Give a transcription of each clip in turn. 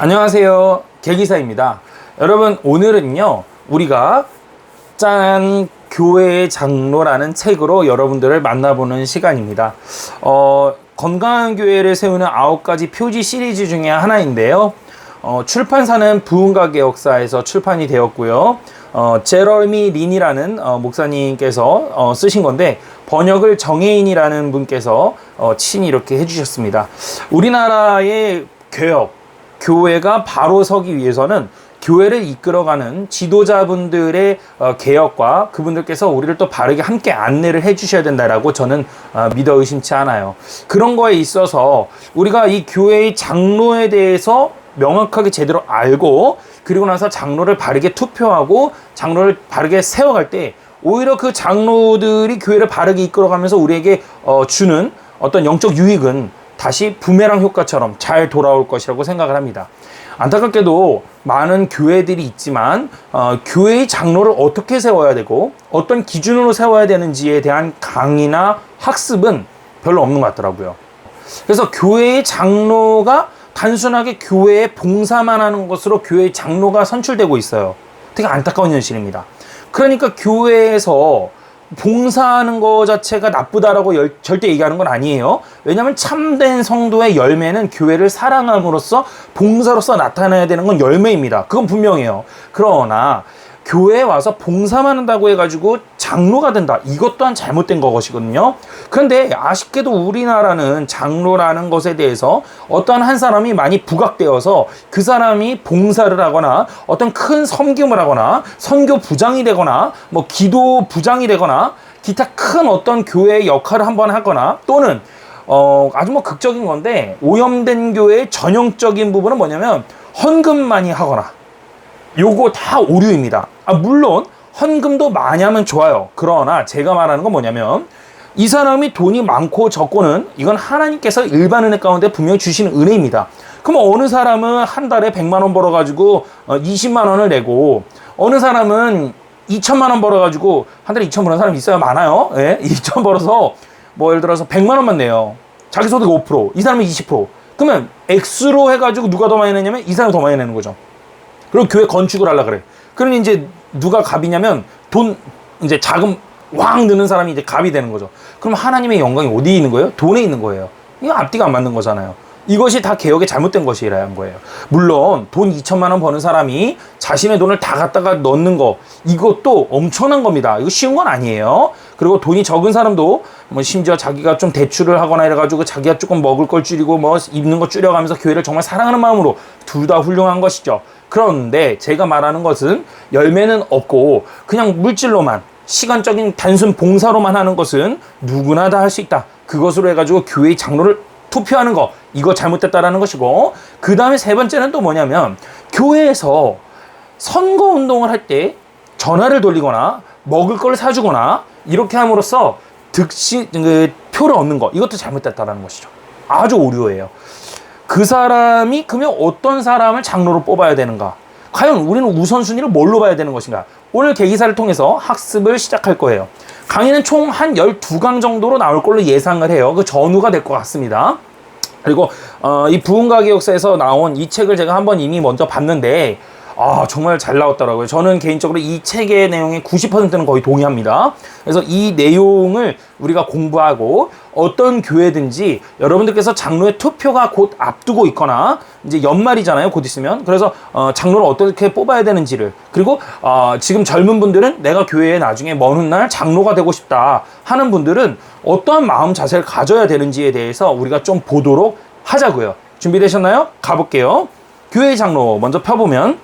안녕하세요, 계기사입니다. 여러분, 오늘은요 우리가 교회의 장로라는 책으로 여러분들을 만나보는 시간입니다. 건강한 교회를 세우는 9가지 표지 시리즈 중에 하나인데요. 출판사는 부흥과 개혁사에서 출판이 되었고요. 제러미 린이라는 목사님께서 쓰신 건데, 번역을 정혜인이라는 분께서 친히 이렇게 해주셨습니다. 우리나라의 교회가 바로 서기 위해서는 교회를 이끌어가는 지도자분들의 개혁과 그분들께서 우리를 또 바르게 함께 안내를 해주셔야 된다라고 저는 믿어 의심치 않아요. 그런 거에 있어서 우리가 이 교회의 장로에 대해서 명확하게 제대로 알고, 그리고 나서 장로를 바르게 투표하고 장로를 바르게 세워갈 때 오히려 그 장로들이 교회를 바르게 이끌어가면서 우리에게 주는 어떤 영적 유익은 다시 부메랑 효과처럼 잘 돌아올 것이라고 생각을 합니다. 안타깝게도 많은 교회들이 있지만 교회의 장로를 어떻게 세워야 되고 어떤 기준으로 세워야 되는지에 대한 강의나 학습은 별로 없는 것 같더라고요. 그래서 교회의 장로가 단순하게 교회에 봉사만 하는 것으로 교회의 장로가 선출되고 있어요. 되게 안타까운 현실입니다. 그러니까 교회에서 봉사하는 것 자체가 나쁘다라고 절대 얘기하는 건 아니에요. 왜냐하면 참된 성도의 열매는 교회를 사랑함으로써 봉사로서 나타나야 되는 건 열매입니다. 그건 분명해요. 그러나 교회에 와서 봉사만 한다고 해가지고 장로가 된다, 이것 또한 잘못된 것이거든요. 그런데 아쉽게도 우리나라는 장로라는 것에 대해서 어떤 한 사람이 많이 부각되어서 그 사람이 봉사를 하거나 어떤 큰 섬김을 하거나 선교 부장이 되거나 뭐 기도 부장이 되거나 기타 큰 어떤 교회의 역할을 한번 하거나, 또는 아주 극적인 건데, 오염된 교회의 전형적인 부분은 뭐냐면 헌금 많이 하거나, 요거 다 오류입니다. 물론 헌금도 많이 하면 좋아요. 그러나 제가 말하는 건 뭐냐면, 이 사람이 돈이 많고 적고는 이건 하나님께서 일반 은혜 가운데 분명히 주시는 은혜입니다. 그럼 어느 사람은 한 달에 100만 원 벌어가지고 20만 원을 내고, 어느 사람은 2천만 원 벌어가지고, 한 달에 2천 버는 사람이 있어요. 많아요. 예? 2천 벌어서 뭐 예를 들어서 100만 원만 내요. 자기 소득 5%, 이 사람은 20%. 그러면 액수로 해가지고 누가 더 많이 내냐면 이 사람이 더 많이 내는 거죠. 그리고 교회 건축을 하려고 그래. 그러니 이제 누가 갑이냐면 이제 자금 왕 드는 사람이 이제 갑이 되는 거죠. 그럼 하나님의 영광이 어디에 있는 거예요? 돈에 있는 거예요. 이거 앞뒤가 안 맞는 거잖아요. 이것이 다 개혁의 잘못된 것이라는 거예요. 물론 돈 2천만 원 버는 사람이 자신의 돈을 다 갖다가 넣는 거, 이것도 엄청난 겁니다. 이거 쉬운 건 아니에요. 그리고 돈이 적은 사람도 뭐 심지어 자기가 좀 대출을 하거나 이래가지고 자기가 조금 먹을 걸 줄이고 뭐 입는 거 줄여가면서 교회를 정말 사랑하는 마음으로, 둘 다 훌륭한 것이죠. 그런데 제가 말하는 것은 열매는 없고 그냥 물질로만, 시간적인 단순 봉사로만 하는 것은 누구나 다 할 수 있다. 그것으로 해가지고 교회의 장로를 투표하는 거, 이거 잘못됐다라는 것이고, 그 다음에 세 번째는 또 뭐냐면, 교회에서 선거운동을 할 때 전화를 돌리거나 먹을 걸 사주거나 이렇게 함으로써 표를 얻는 거, 이것도 잘못됐다라는 것이죠. 아주 오류예요. 그 사람이 그러면 어떤 사람을 장로로 뽑아야 되는가? 과연 우리는 우선순위를 뭘로 봐야 되는 것인가? 오늘 계기사를 통해서 학습을 시작할 거예요. 강의는 총 한 12강 정도로 나올 걸로 예상을 해요. 그 전후가 될 것 같습니다. 그리고 이 부흥과 개혁사에서 나온 이 책을 제가 한번 이미 먼저 봤는데, 정말 잘 나왔더라고요. 저는 개인적으로 이 책의 내용의 90%는 거의 동의합니다. 그래서 이 내용을 우리가 공부하고, 어떤 교회든지 여러분들께서 장로의 투표가 곧 앞두고 있거나, 이제 연말이잖아요, 곧 있으면. 그래서 장로를 어떻게 뽑아야 되는지를, 그리고 지금 젊은 분들은 내가 교회에 나중에 먼 훗날 장로가 되고 싶다 하는 분들은 어떠한 마음 자세를 가져야 되는지에 대해서 우리가 좀 보도록 하자고요. 준비되셨나요? 가볼게요. 교회의 장로 먼저 펴보면,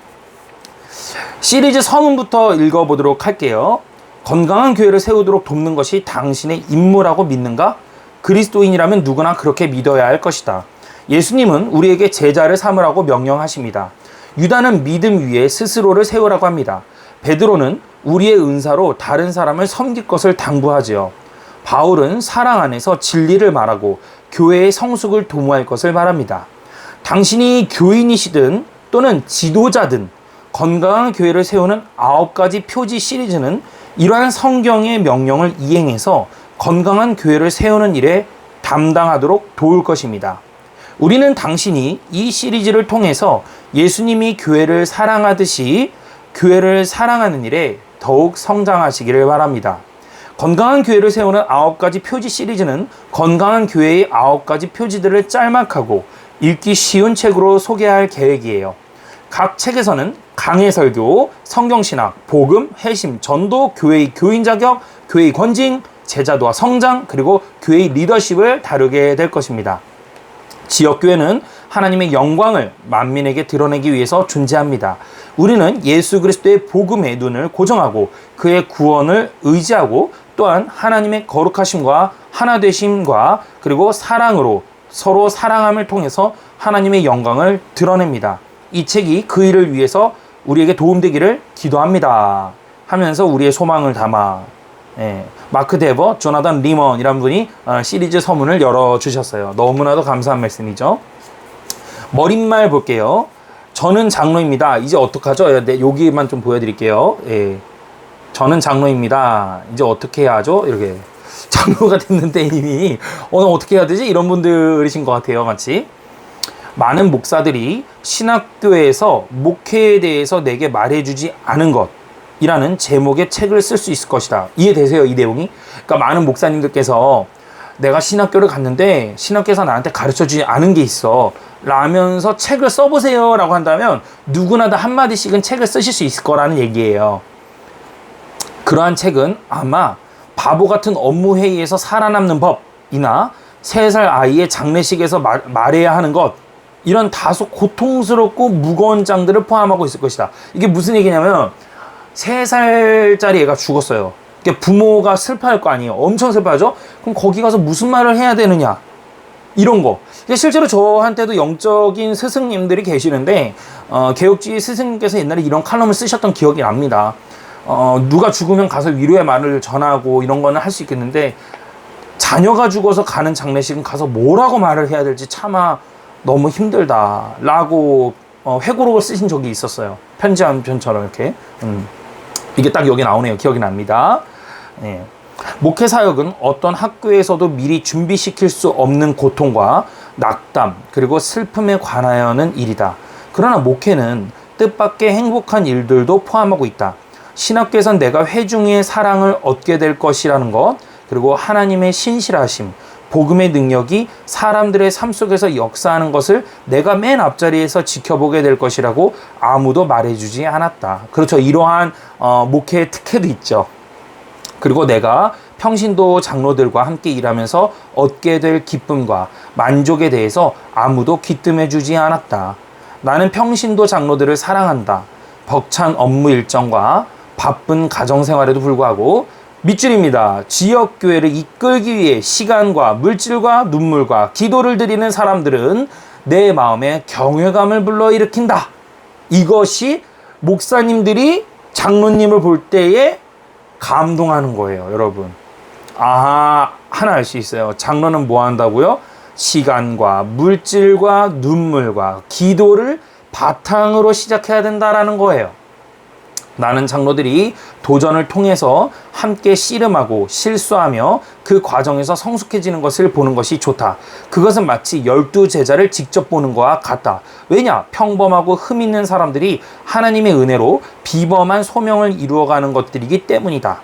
시리즈 서문부터 읽어보도록 할게요. 건강한 교회를 세우도록 돕는 것이 당신의 임무라고 믿는가? 그리스도인이라면 누구나 그렇게 믿어야 할 것이다. 예수님은 우리에게 제자를 삼으라고 명령하십니다. 유다는 믿음 위에 스스로를 세우라고 합니다. 베드로는 우리의 은사로 다른 사람을 섬길 것을 당부하지요. 바울은 사랑 안에서 진리를 말하고 교회의 성숙을 도모할 것을 말합니다. 당신이 교인이시든 또는 지도자든 건강한 교회를 세우는 9가지 표지 시리즈는 이러한 성경의 명령을 이행해서 건강한 교회를 세우는 일에 담당하도록 도울 것입니다. 우리는 당신이 이 시리즈를 통해서 예수님이 교회를 사랑하듯이 교회를 사랑하는 일에 더욱 성장하시기를 바랍니다. 건강한 교회를 세우는 9가지 표지 시리즈는 건강한 교회의 9가지 표지들을 짤막하고 읽기 쉬운 책으로 소개할 계획이에요. 각 책에서는 강해 설교, 성경신학, 복음, 회심, 전도, 교회의 교인 자격, 교회의 권징, 제자도와 성장, 그리고 교회의 리더십을 다루게 될 것입니다. 지역교회는 하나님의 영광을 만민에게 드러내기 위해서 존재합니다. 우리는 예수 그리스도의 복음의 눈을 고정하고 그의 구원을 의지하고 또한 하나님의 거룩하심과 하나되심과 그리고 사랑으로 서로 사랑함을 통해서 하나님의 영광을 드러냅니다. 이 책이 그 일을 위해서 우리에게 도움되기를 기도합니다. 하면서 우리의 소망을 담아 마크 데버, 조나단 리먼이라는 분이 시리즈 서문을 열어주셨어요. 너무나도 감사한 말씀이죠. 머릿말 볼게요. 저는 장로입니다. 이제 어떡하죠? 네, 여기만 좀 보여드릴게요. 저는 장로입니다. 이제 어떻게 해야 하죠? 이렇게 장로가 됐는데 이미 어떻게 해야 되지? 이런 분들이신 것 같아요. 같이 많은 목사들이 신학교에서 목회에 대해서 내게 말해주지 않은 것 이라는 제목의 책을 쓸 수 있을 것이다. 이해되세요? 이 내용이? 그러니까 많은 목사님들께서 내가 신학교를 갔는데 신학교에서 나한테 가르쳐주지 않은 게 있어 라면서 책을 써보세요 라고 한다면 누구나 다 한마디씩은 책을 쓰실 수 있을 거라는 얘기예요. 그러한 책은 아마 바보 같은 업무 회의에서 살아남는 법이나 3살 아이의 장례식에서 말해야 하는 것 이런 다소 고통스럽고 무거운 장들을 포함하고 있을 것이다. 이게 무슨 얘기냐면 3살짜리 애가 죽었어요. 부모가 슬퍼할 거 아니에요. 엄청 슬퍼하죠? 그럼 거기 가서 무슨 말을 해야 되느냐 이런 거. 실제로 저한테도 영적인 스승님들이 계시는데 개혁주의 스승님께서 옛날에 이런 칼럼을 쓰셨던 기억이 납니다. 누가 죽으면 가서 위로의 말을 전하고 이런 거는 할 수 있겠는데 자녀가 죽어서 가는 장례식은 가서 뭐라고 말을 해야 될지 차마 너무 힘들다 라고 회고록을 쓰신 적이 있었어요. 편지 한 편처럼 이렇게 이게 딱 여기 나오네요. 기억이 납니다. 목회 사역은 어떤 학교에서도 미리 준비시킬 수 없는 고통과 낙담 그리고 슬픔에 관하여는 일이다. 그러나 목회는 뜻밖의 행복한 일들도 포함하고 있다. 신학교에선 내가 회중의 사랑을 얻게 될 것이라는 것 그리고 하나님의 신실하심 복음의 능력이 사람들의 삶 속에서 역사하는 것을 내가 맨 앞자리에서 지켜보게 될 것이라고 아무도 말해주지 않았다. 그렇죠. 이러한 목회의 특혜도 있죠. 그리고 내가 평신도 장로들과 함께 일하면서 얻게 될 기쁨과 만족에 대해서 아무도 귀뜸해주지 않았다. 나는 평신도 장로들을 사랑한다. 벅찬 업무 일정과 바쁜 가정생활에도 불구하고 밑줄입니다. 지역교회를 이끌기 위해 시간과 물질과 눈물과 기도를 드리는 사람들은 내 마음에 경외감을 불러일으킨다. 이것이 목사님들이 장로님을 볼 때에 감동하는 거예요. 여러분. 하나 알 수 있어요. 장로는 뭐 한다고요? 시간과 물질과 눈물과 기도를 바탕으로 시작해야 된다라는 거예요. 나는 장로들이 도전을 통해서 함께 씨름하고 실수하며 그 과정에서 성숙해지는 것을 보는 것이 좋다. 그것은 마치 12제자를 직접 보는 것과 같다. 왜냐? 평범하고 흠 있는 사람들이 하나님의 은혜로 비범한 소명을 이루어가는 것들이기 때문이다.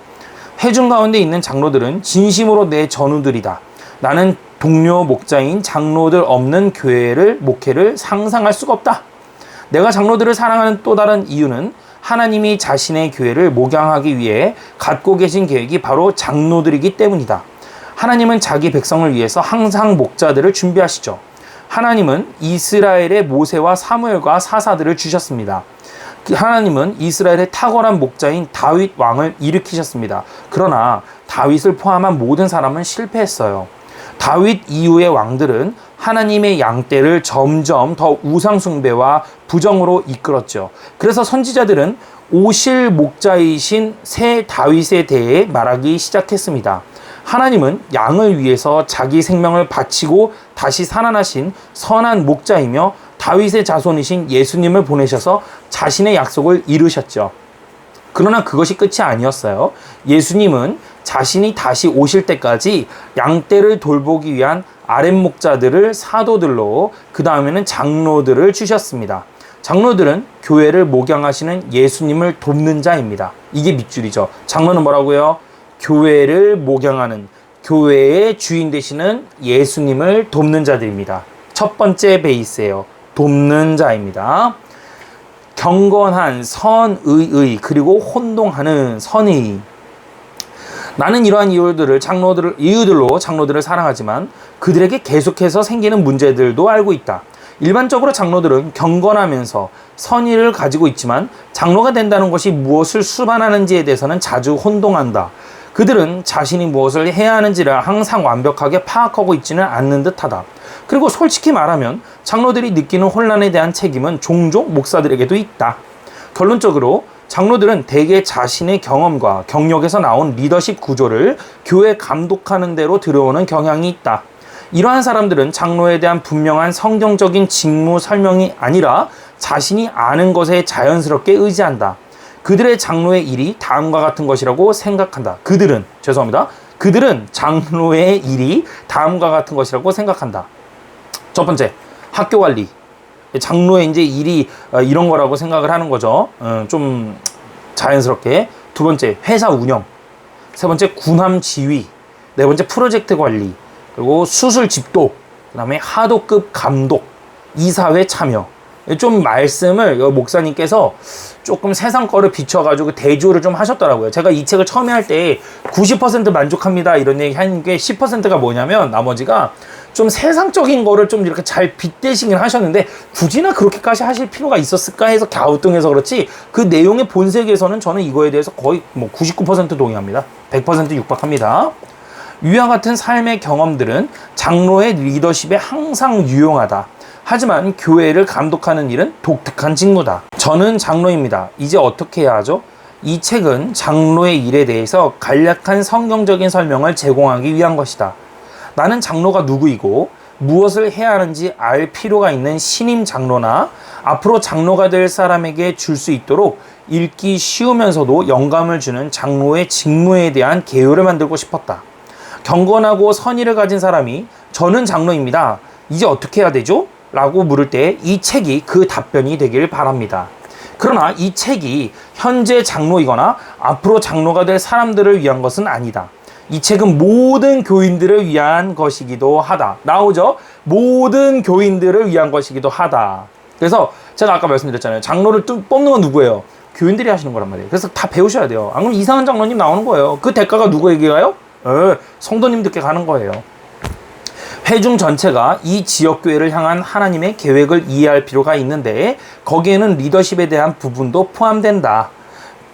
회중 가운데 있는 장로들은 진심으로 내 전우들이다. 나는 동료 목자인 장로들 없는 목회를 상상할 수가 없다. 내가 장로들을 사랑하는 또 다른 이유는 하나님이 자신의 교회를 목양하기 위해 갖고 계신 계획이 바로 장로들이기 때문이다. 하나님은 자기 백성을 위해서 항상 목자들을 준비하시죠. 하나님은 이스라엘의 모세와 사무엘과 사사들을 주셨습니다. 하나님은 이스라엘의 탁월한 목자인 다윗 왕을 일으키셨습니다. 그러나 다윗을 포함한 모든 사람은 실패했어요. 다윗 이후의 왕들은 하나님의 양떼를 점점 더 우상숭배와 부정으로 이끌었죠. 그래서 선지자들은 오실 목자이신 새 다윗에 대해 말하기 시작했습니다. 하나님은 양을 위해서 자기 생명을 바치고 다시 살아나신 선한 목자이며 다윗의 자손이신 예수님을 보내셔서 자신의 약속을 이루셨죠. 그러나 그것이 끝이 아니었어요. 예수님은 자신이 다시 오실 때까지 양떼를 돌보기 위한 아랫목자들을 사도들로 그 다음에는 장로들을 주셨습니다. 장로들은 교회를 목양하시는 예수님을 돕는 자입니다. 이게 밑줄이죠. 장로는 뭐라고요? 교회를 목양하는, 교회의 주인 되시는 예수님을 돕는 자들입니다. 첫 번째 베이스예요. 돕는 자입니다. 경건한 선의의, 그리고 혼동하는 선의. 나는 이러한 이유들로 장로들을 사랑하지만 그들에게 계속해서 생기는 문제들도 알고 있다. 일반적으로 장로들은 경건하면서 선의를 가지고 있지만 장로가 된다는 것이 무엇을 수반하는지에 대해서는 자주 혼동한다. 그들은 자신이 무엇을 해야 하는지를 항상 완벽하게 파악하고 있지는 않는 듯하다. 그리고 솔직히 말하면 장로들이 느끼는 혼란에 대한 책임은 종종 목사들에게도 있다. 결론적으로 장로들은 대개 자신의 경험과 경력에서 나온 리더십 구조를 교회 감독하는 대로 들어오는 경향이 있다. 이러한 사람들은 장로에 대한 분명한 성경적인 직무 설명이 아니라 자신이 아는 것에 자연스럽게 의지한다. 그들의 장로의 일이 다음과 같은 것이라고 생각한다. 그들은 장로의 일이 다음과 같은 것이라고 생각한다. 첫 번째, 학교 관리. 장로의 이제 일이 이런 거라고 생각을 하는 거죠. 좀 자연스럽게. 두 번째, 회사 운영. 세 번째, 군함 지휘. 네 번째, 프로젝트 관리. 그리고 수술 집도. 그 다음에 하도급 감독. 이사회 참여. 좀 말씀을 목사님께서 조금 세상 거를 비춰가지고 대조를 좀 하셨더라고요. 제가 이 책을 처음에 할 때 90% 만족합니다 이런 얘기 하는 게 10%가 뭐냐면 나머지가 좀 세상적인 거를 좀 이렇게 잘 빗대시긴 하셨는데 굳이나 그렇게까지 하실 필요가 있었을까 해서 갸우뚱해서 그렇지 그 내용의 본색에서는 저는 이거에 대해서 거의 뭐 99% 동의합니다. 100% 육박합니다. 위와 같은 삶의 경험들은 장로의 리더십에 항상 유용하다. 하지만 교회를 감독하는 일은 독특한 직무다. 저는 장로입니다. 이제 어떻게 해야 하죠? 이 책은 장로의 일에 대해서 간략한 성경적인 설명을 제공하기 위한 것이다. 나는 장로가 누구이고 무엇을 해야 하는지 알 필요가 있는 신임 장로나 앞으로 장로가 될 사람에게 줄 수 있도록 읽기 쉬우면서도 영감을 주는 장로의 직무에 대한 개요를 만들고 싶었다. 경건하고 선의를 가진 사람이 저는 장로입니다. 이제 어떻게 해야 되죠? 라고 물을 때 이 책이 그 답변이 되길 바랍니다. 그러나 이 책이 현재 장로이거나 앞으로 장로가 될 사람들을 위한 것은 아니다. 이 책은 모든 교인들을 위한 것이기도 하다. 나오죠? 모든 교인들을 위한 것이기도 하다. 그래서 제가 아까 말씀드렸잖아요. 장로를 뽑는 건 누구예요? 교인들이 하시는 거란 말이에요. 그래서 다 배우셔야 돼요. 안 그러면 이상한 장로님 나오는 거예요. 그 대가가 누구에게 가요? 성도님들께 가는 거예요. 회중 전체가 이 지역교회를 향한 하나님의 계획을 이해할 필요가 있는데 거기에는 리더십에 대한 부분도 포함된다.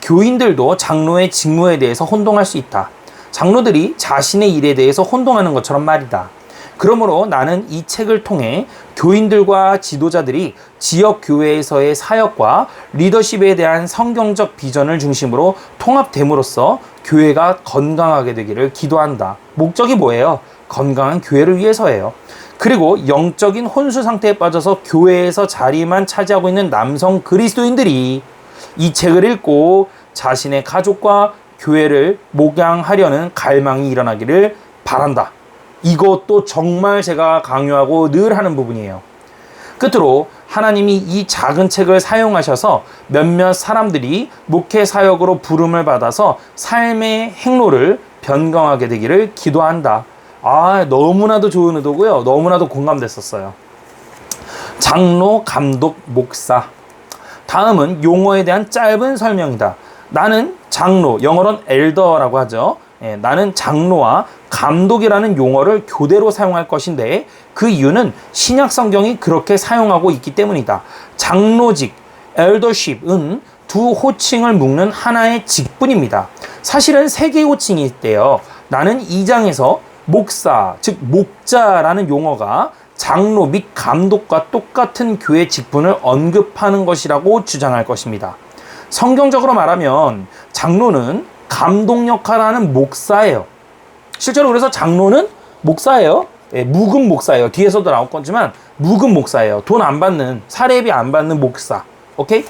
교인들도 장로의 직무에 대해서 혼동할 수 있다. 장로들이 자신의 일에 대해서 혼동하는 것처럼 말이다. 그러므로 나는 이 책을 통해 교인들과 지도자들이 지역교회에서의 사역과 리더십에 대한 성경적 비전을 중심으로 통합됨으로써 교회가 건강하게 되기를 기도한다. 목적이 뭐예요? 건강한 교회를 위해서예요. 그리고 영적인 혼수 상태에 빠져서 교회에서 자리만 차지하고 있는 남성 그리스도인들이 이 책을 읽고 자신의 가족과 교회를 목양하려는 갈망이 일어나기를 바란다. 이것도 정말 제가 강요하고 늘 하는 부분이에요. 끝으로 하나님이 이 작은 책을 사용하셔서 몇몇 사람들이 목회 사역으로 부름을 받아서 삶의 행로를 변경하게 되기를 기도한다. 너무나도 좋은 의도고요. 너무나도 공감됐었어요. 장로, 감독, 목사. 다음은 용어에 대한 짧은 설명이다. 나는 장로, 영어로는 엘더라고 하죠. 나는 장로와 감독이라는 용어를 교대로 사용할 것인데 그 이유는 신약 성경이 그렇게 사용하고 있기 때문이다. 장로직, eldership은 두 호칭을 묶는 하나의 직분입니다. 사실은 세 개의 호칭이 있대요. 나는 2장에서 목사, 즉 목자라는 용어가 장로 및 감독과 똑같은 교회 직분을 언급하는 것이라고 주장할 것입니다. 성경적으로 말하면 장로는 감독 역할을 하는 목사예요. 실제로 그래서 장로는 목사예요. 묵은 목사예요. 뒤에서도 나올 거지만 묵은 목사예요. 돈 안 받는, 사례비 안 받는 목사. 오케이?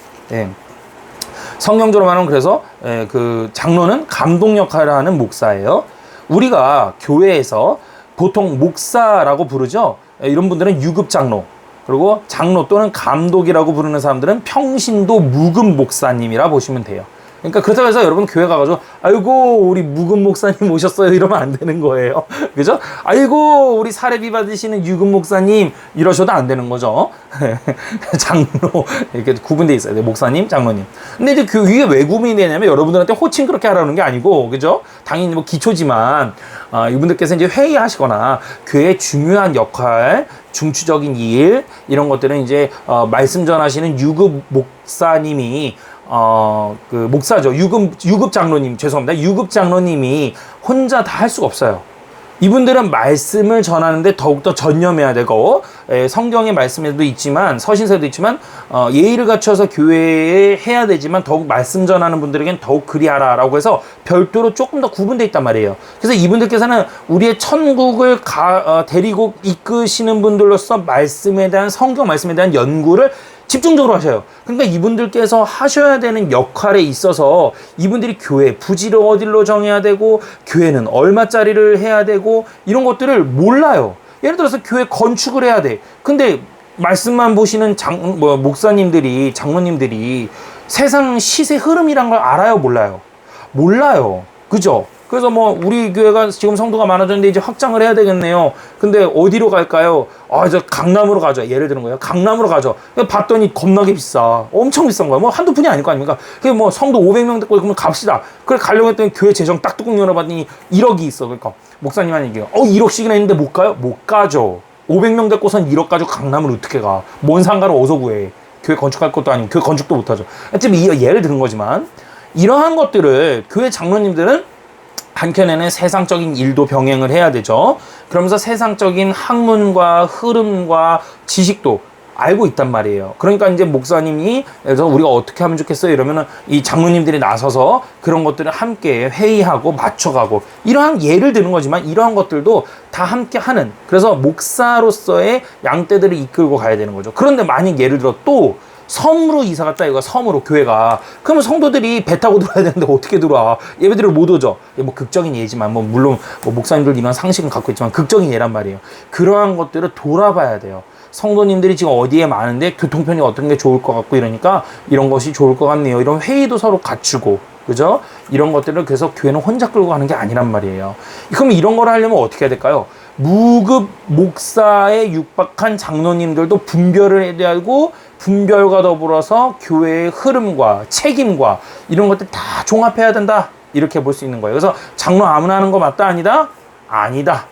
성경적으로 말하면 그래서 그 장로는 감독 역할을 하는 목사예요. 우리가 교회에서 보통 목사라고 부르죠. 이런 분들은 유급 장로, 그리고 장로 또는 감독이라고 부르는 사람들은 평신도 묵은 목사님이라 보시면 돼요. 그러니까 그렇다고 해서 여러분 교회 가가지고 아이고 우리 묵은 목사님 오셨어요 이러면 안 되는 거예요. 그죠? 아이고 우리 사례비 받으시는 유금 목사님 이러셔도 안 되는 거죠. 장로 이렇게 구분돼 있어요. 목사님, 장로님. 근데 이제 이게 왜 구분이 되냐면 여러분들한테 호칭 그렇게 하라는 게 아니고, 그죠? 당연히 뭐 기초지만 이분들께서 이제 회의하시거나 교회의 중요한 역할, 중추적인 일 이런 것들은 이제 말씀 전하시는 유급 목사님이 그 목사죠. 유급 장로님, 죄송합니다. 유급 장로님이 혼자 다 할 수가 없어요. 이분들은 말씀을 전하는데 더욱더 전념해야 되고, 성경의 말씀에도 있지만, 서신서에도 있지만, 예의를 갖춰서 교회에 해야 되지만, 더욱 말씀 전하는 분들에겐 더욱 그리하라 라고 해서 별도로 조금 더 구분되어 있단 말이에요. 그래서 이분들께서는 우리의 천국을 데리고 이끄시는 분들로서 말씀에 대한, 성경 말씀에 대한 연구를 집중적으로 하셔요. 그러니까 이분들께서 하셔야 되는 역할에 있어서 이분들이 교회 부지를 어디로 정해야 되고 교회는 얼마짜리를 해야 되고 이런 것들을 몰라요. 예를 들어서 교회 건축을 해야 돼. 근데 말씀만 보시는 목사님들이, 장로님들이 세상 시세 흐름이란 걸 알아요, 몰라요? 몰라요. 그죠? 그래서 뭐 우리 교회가 지금 성도가 많아졌는데 이제 확장을 해야 되겠네요. 근데 어디로 갈까요? 저 강남으로 가죠. 예를 드는 거예요. 강남으로 가죠. 봤더니 겁나게 비싸. 엄청 비싼 거야. 뭐 한두 푼이 아닐 거 아닙니까? 그게 뭐 성도 500명 됐고 그러면 갑시다. 그래 가려고 했더니 교회 재정 딱 뚜껑 열어봤더니 1억이 있어. 그러니까 목사님 하는 얘기예요. 1억씩이나 있는데 못 가요? 못 가죠. 500명 됐고선 1억 가지고 강남을 어떻게 가? 뭔 상가를 어디서 구해? 교회 건축할 것도 아니고 교회 건축도 못 하죠. 어쨌든 예를 드는 거지만 이러한 것들을 교회 장로님들은 한켠에는 세상적인 일도 병행을 해야 되죠. 그러면서 세상적인 학문과 흐름과 지식도 알고 있단 말이에요. 그러니까 이제 목사님이 그래서 우리가 어떻게 하면 좋겠어요 이러면은 이 장로님들이 나서서 그런 것들을 함께 회의하고 맞춰가고 이러한 예를 드는 거지만 이러한 것들도 다 함께 하는, 그래서 목사로서의 양떼들을 이끌고 가야 되는 거죠. 그런데 만약 예를 들어 또 섬으로 이사 갔다 이거, 섬으로 교회가, 그러면 성도들이 배 타고 들어와야 되는데 어떻게 들어와? 예배드리러 못 오죠. 뭐 극적인 예지만 뭐 물론 뭐 목사님들 이런 상식은 갖고 있지만 극적인 예란 말이에요. 그러한 것들을 돌아봐야 돼요. 성도님들이 지금 어디에 많은데 교통편이 어떤 게 좋을 것 같고 이러니까 이런 것이 좋을 것 같네요. 이런 회의도 서로 갖추고, 그죠? 이런 것들을 그래서 교회는 혼자 끌고 가는 게 아니란 말이에요. 그럼 이런 걸 하려면 어떻게 해야 될까요? 무급 목사에 육박한 장로님들도 분별을 해야 되고, 분별과 더불어서 교회의 흐름과 책임과 이런 것들 다 종합해야 된다, 이렇게 볼 수 있는 거예요. 그래서 장로 아무나 하는 거 맞다 아니다? 아니다.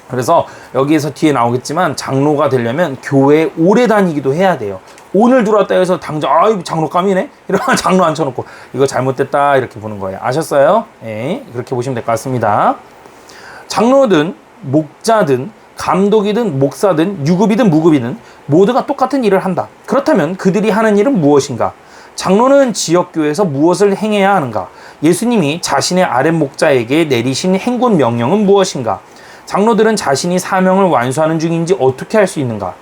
그래서 여기에서 뒤에 나오겠지만 장로가 되려면 교회에 오래 다니기도 해야 돼요. 오늘 들어왔다 해서 당장 이거 장로감이네? 이러면 장로 앉혀놓고 이거 잘못됐다 이렇게 보는 거예요. 아셨어요? 예, 그렇게 보시면 될 것 같습니다. 장로든 목자든 감독이든 목사든 유급이든 무급이든 모두가 똑같은 일을 한다. 그렇다면 그들이 하는 일은 무엇인가? 장로는 지역교회에서 무엇을 행해야 하는가? 예수님이 자신의 아랫 목자에게 내리신 행군 명령은 무엇인가? 장로들은 자신이 사명을 완수하는 중인지 어떻게 할 수 있는가?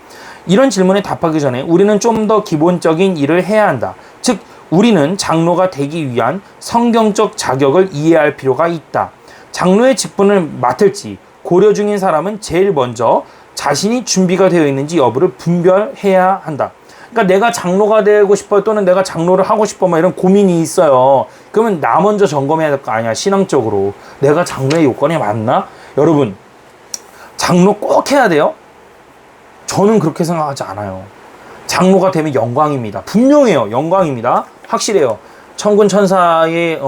이런 질문에 답하기 전에 우리는 좀 더 기본적인 일을 해야 한다. 즉, 우리는 장로가 되기 위한 성경적 자격을 이해할 필요가 있다. 장로의 직분을 맡을지 고려 중인 사람은 제일 먼저 자신이 준비가 되어 있는지 여부를 분별해야 한다. 그러니까 내가 장로가 되고 싶어요, 또는 내가 장로를 하고 싶어, 뭐 이런 고민이 있어요. 그러면 나 먼저 점검해야 될 거 아니야, 신앙적으로. 내가 장로의 요건이 맞나? 여러분, 장로 꼭 해야 돼요? 저는 그렇게 생각하지 않아요. 장로가 되면 영광입니다. 분명해요. 영광입니다. 확실해요. 천군 천사의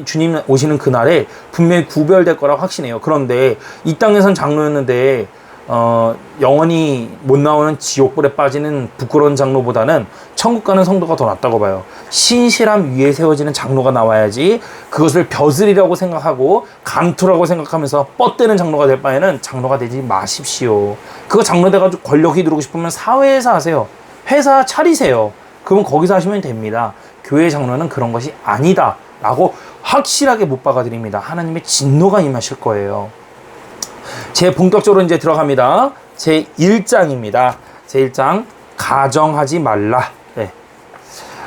주님 오시는 그날에 분명히 구별될 거라고 확신해요. 그런데 이 땅에선 장로였는데 영원히 못 나오는 지옥불에 빠지는 부끄러운 장로보다는 천국 가는 성도가 더 낫다고 봐요. 신실함 위에 세워지는 장로가 나와야지 그것을 벼슬이라고 생각하고 감투라고 생각하면서 뻗대는 장로가 될 바에는 장로가 되지 마십시오. 그거 장로 돼가지고 권력 휘두르고 싶으면 사회에서 하세요. 회사 차리세요. 그러면 거기서 하시면 됩니다. 교회 장로는 그런 것이 아니다 라고 확실하게 못 박아드립니다. 하나님의 진노가 임하실 거예요. 제 본격적으로 이제 들어갑니다. 제 1장입니다. 제 1장, 가정하지 말라. 네.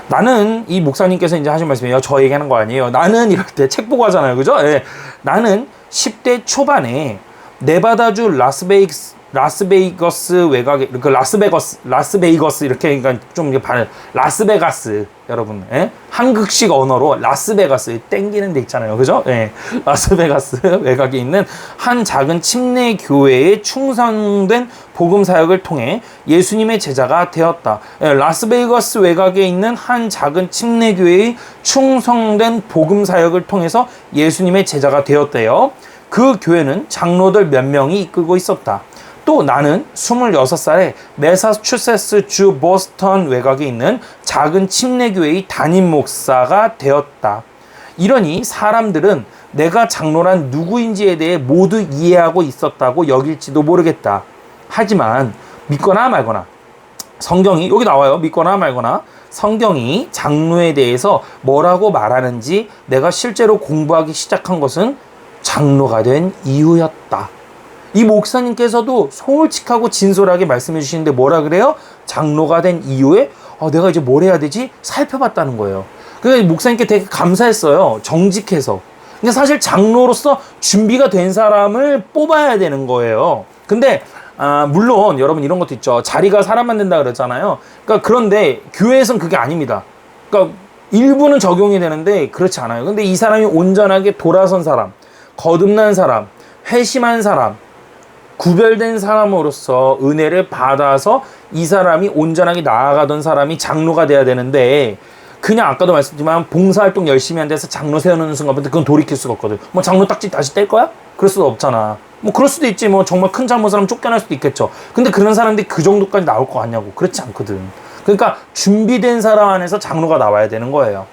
나는, 이 목사님께서 이제 하신 말씀이에요. 저 얘기하는 거 아니에요. 나는 이럴 때 책 보고 하잖아요. 그죠? 네. 나는 10대 초반에 네바다주 라스베이거스 외곽에 그 라스베이거스 이렇게 그러니까 좀 이게 발음 라스베가스 여러분 한국식 언어로 라스베가스 땡기는 데 있잖아요, 그죠? 라스베가스 외곽에 있는 한 작은 침례 교회에 충성된 복음 사역을 통해 예수님의 제자가 되었다. 라스베이거스 외곽에 있는 한 작은 침례 교회의 충성된 복음 사역을 통해서 예수님의 제자가 되었대요. 그 교회는 장로들 몇 명이 이끌고 있었다. 또 나는 26살에 매사추세츠 주 보스턴 외곽에 있는 작은 침례교회의 담임 목사가 되었다. 이러니 사람들은 내가 장로란 누구인지에 대해 모두 이해하고 있었다고 여길지도 모르겠다. 하지만 믿거나 말거나 성경이 여기 나와요. 믿거나 말거나 성경이 장로에 대해서 뭐라고 말하는지 내가 실제로 공부하기 시작한 것은 장로가 된 이후였다. 이 목사님께서도 솔직하고 진솔하게 말씀해 주시는데 뭐라 그래요? 장로가 된 이후에 내가 이제 뭘 해야 되지? 살펴봤다는 거예요. 그래서 목사님께 되게 감사했어요. 정직해서. 근데 사실 장로로서 준비가 된 사람을 뽑아야 되는 거예요. 근데 물론 여러분 이런 것도 있죠. 자리가 사람 만든다 그랬잖아요. 그러니까 그런데 교회에서는 그게 아닙니다. 그러니까 일부는 적용이 되는데 그렇지 않아요. 근데 이 사람이 온전하게 돌아선 사람, 거듭난 사람, 회심한 사람, 구별된 사람으로서 은혜를 받아서 이 사람이 온전하게 나아가던 사람이 장로가 돼야 되는데 그냥 아까도 말씀드렸지만 봉사활동 열심히 한 데서 장로 세워놓는 순간부터 그건 돌이킬 수가 없거든. 뭐 장로 딱지 다시 뗄 거야? 그럴 수도 없잖아. 뭐 그럴 수도 있지. 뭐 정말 큰 잘못을 하면 쫓겨날 수도 있겠죠. 근데 그런 사람들이 그 정도까지 나올 거 같냐고. 그렇지 않거든. 그러니까 준비된 사람 안에서 장로가 나와야 되는 거예요.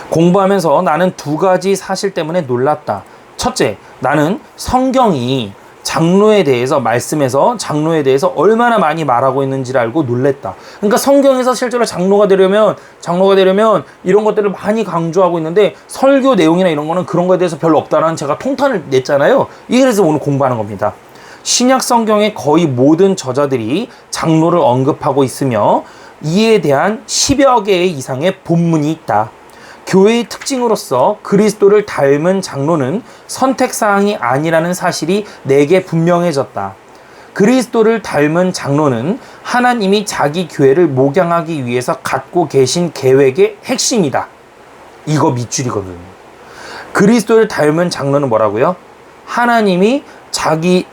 공부하면서 나는 두 가지 사실 때문에 놀랐다. 첫째, 나는 성경이 장로에 대해서 말씀해서 장로에 대해서 얼마나 많이 말하고 있는지를 알고 놀랬다. 그러니까 성경에서 실제로 장로가 되려면 이런 것들을 많이 강조하고 있는데 설교 내용이나 이런 거는 그런 거에 대해서 별로 없다라는 제가 통탄을 냈잖아요. 이래서 오늘 공부하는 겁니다. 신약 성경의 거의 모든 저자들이 장로를 언급하고 있으며 이에 대한 10여 개의 이상의 본문이 있다. 교회의 특징으로서 그리스도를 닮은 장로는 선택사항이 아니라는 사실이 내게 분명해졌다. 그리스도를 닮은 장로는 하나님이 자기 교회를 목양하기 위해서 갖고 계신 계획의 핵심이다. 이거 밑줄이거든. 그리스도를 닮은 장로는 뭐라고요? 하나님이 자기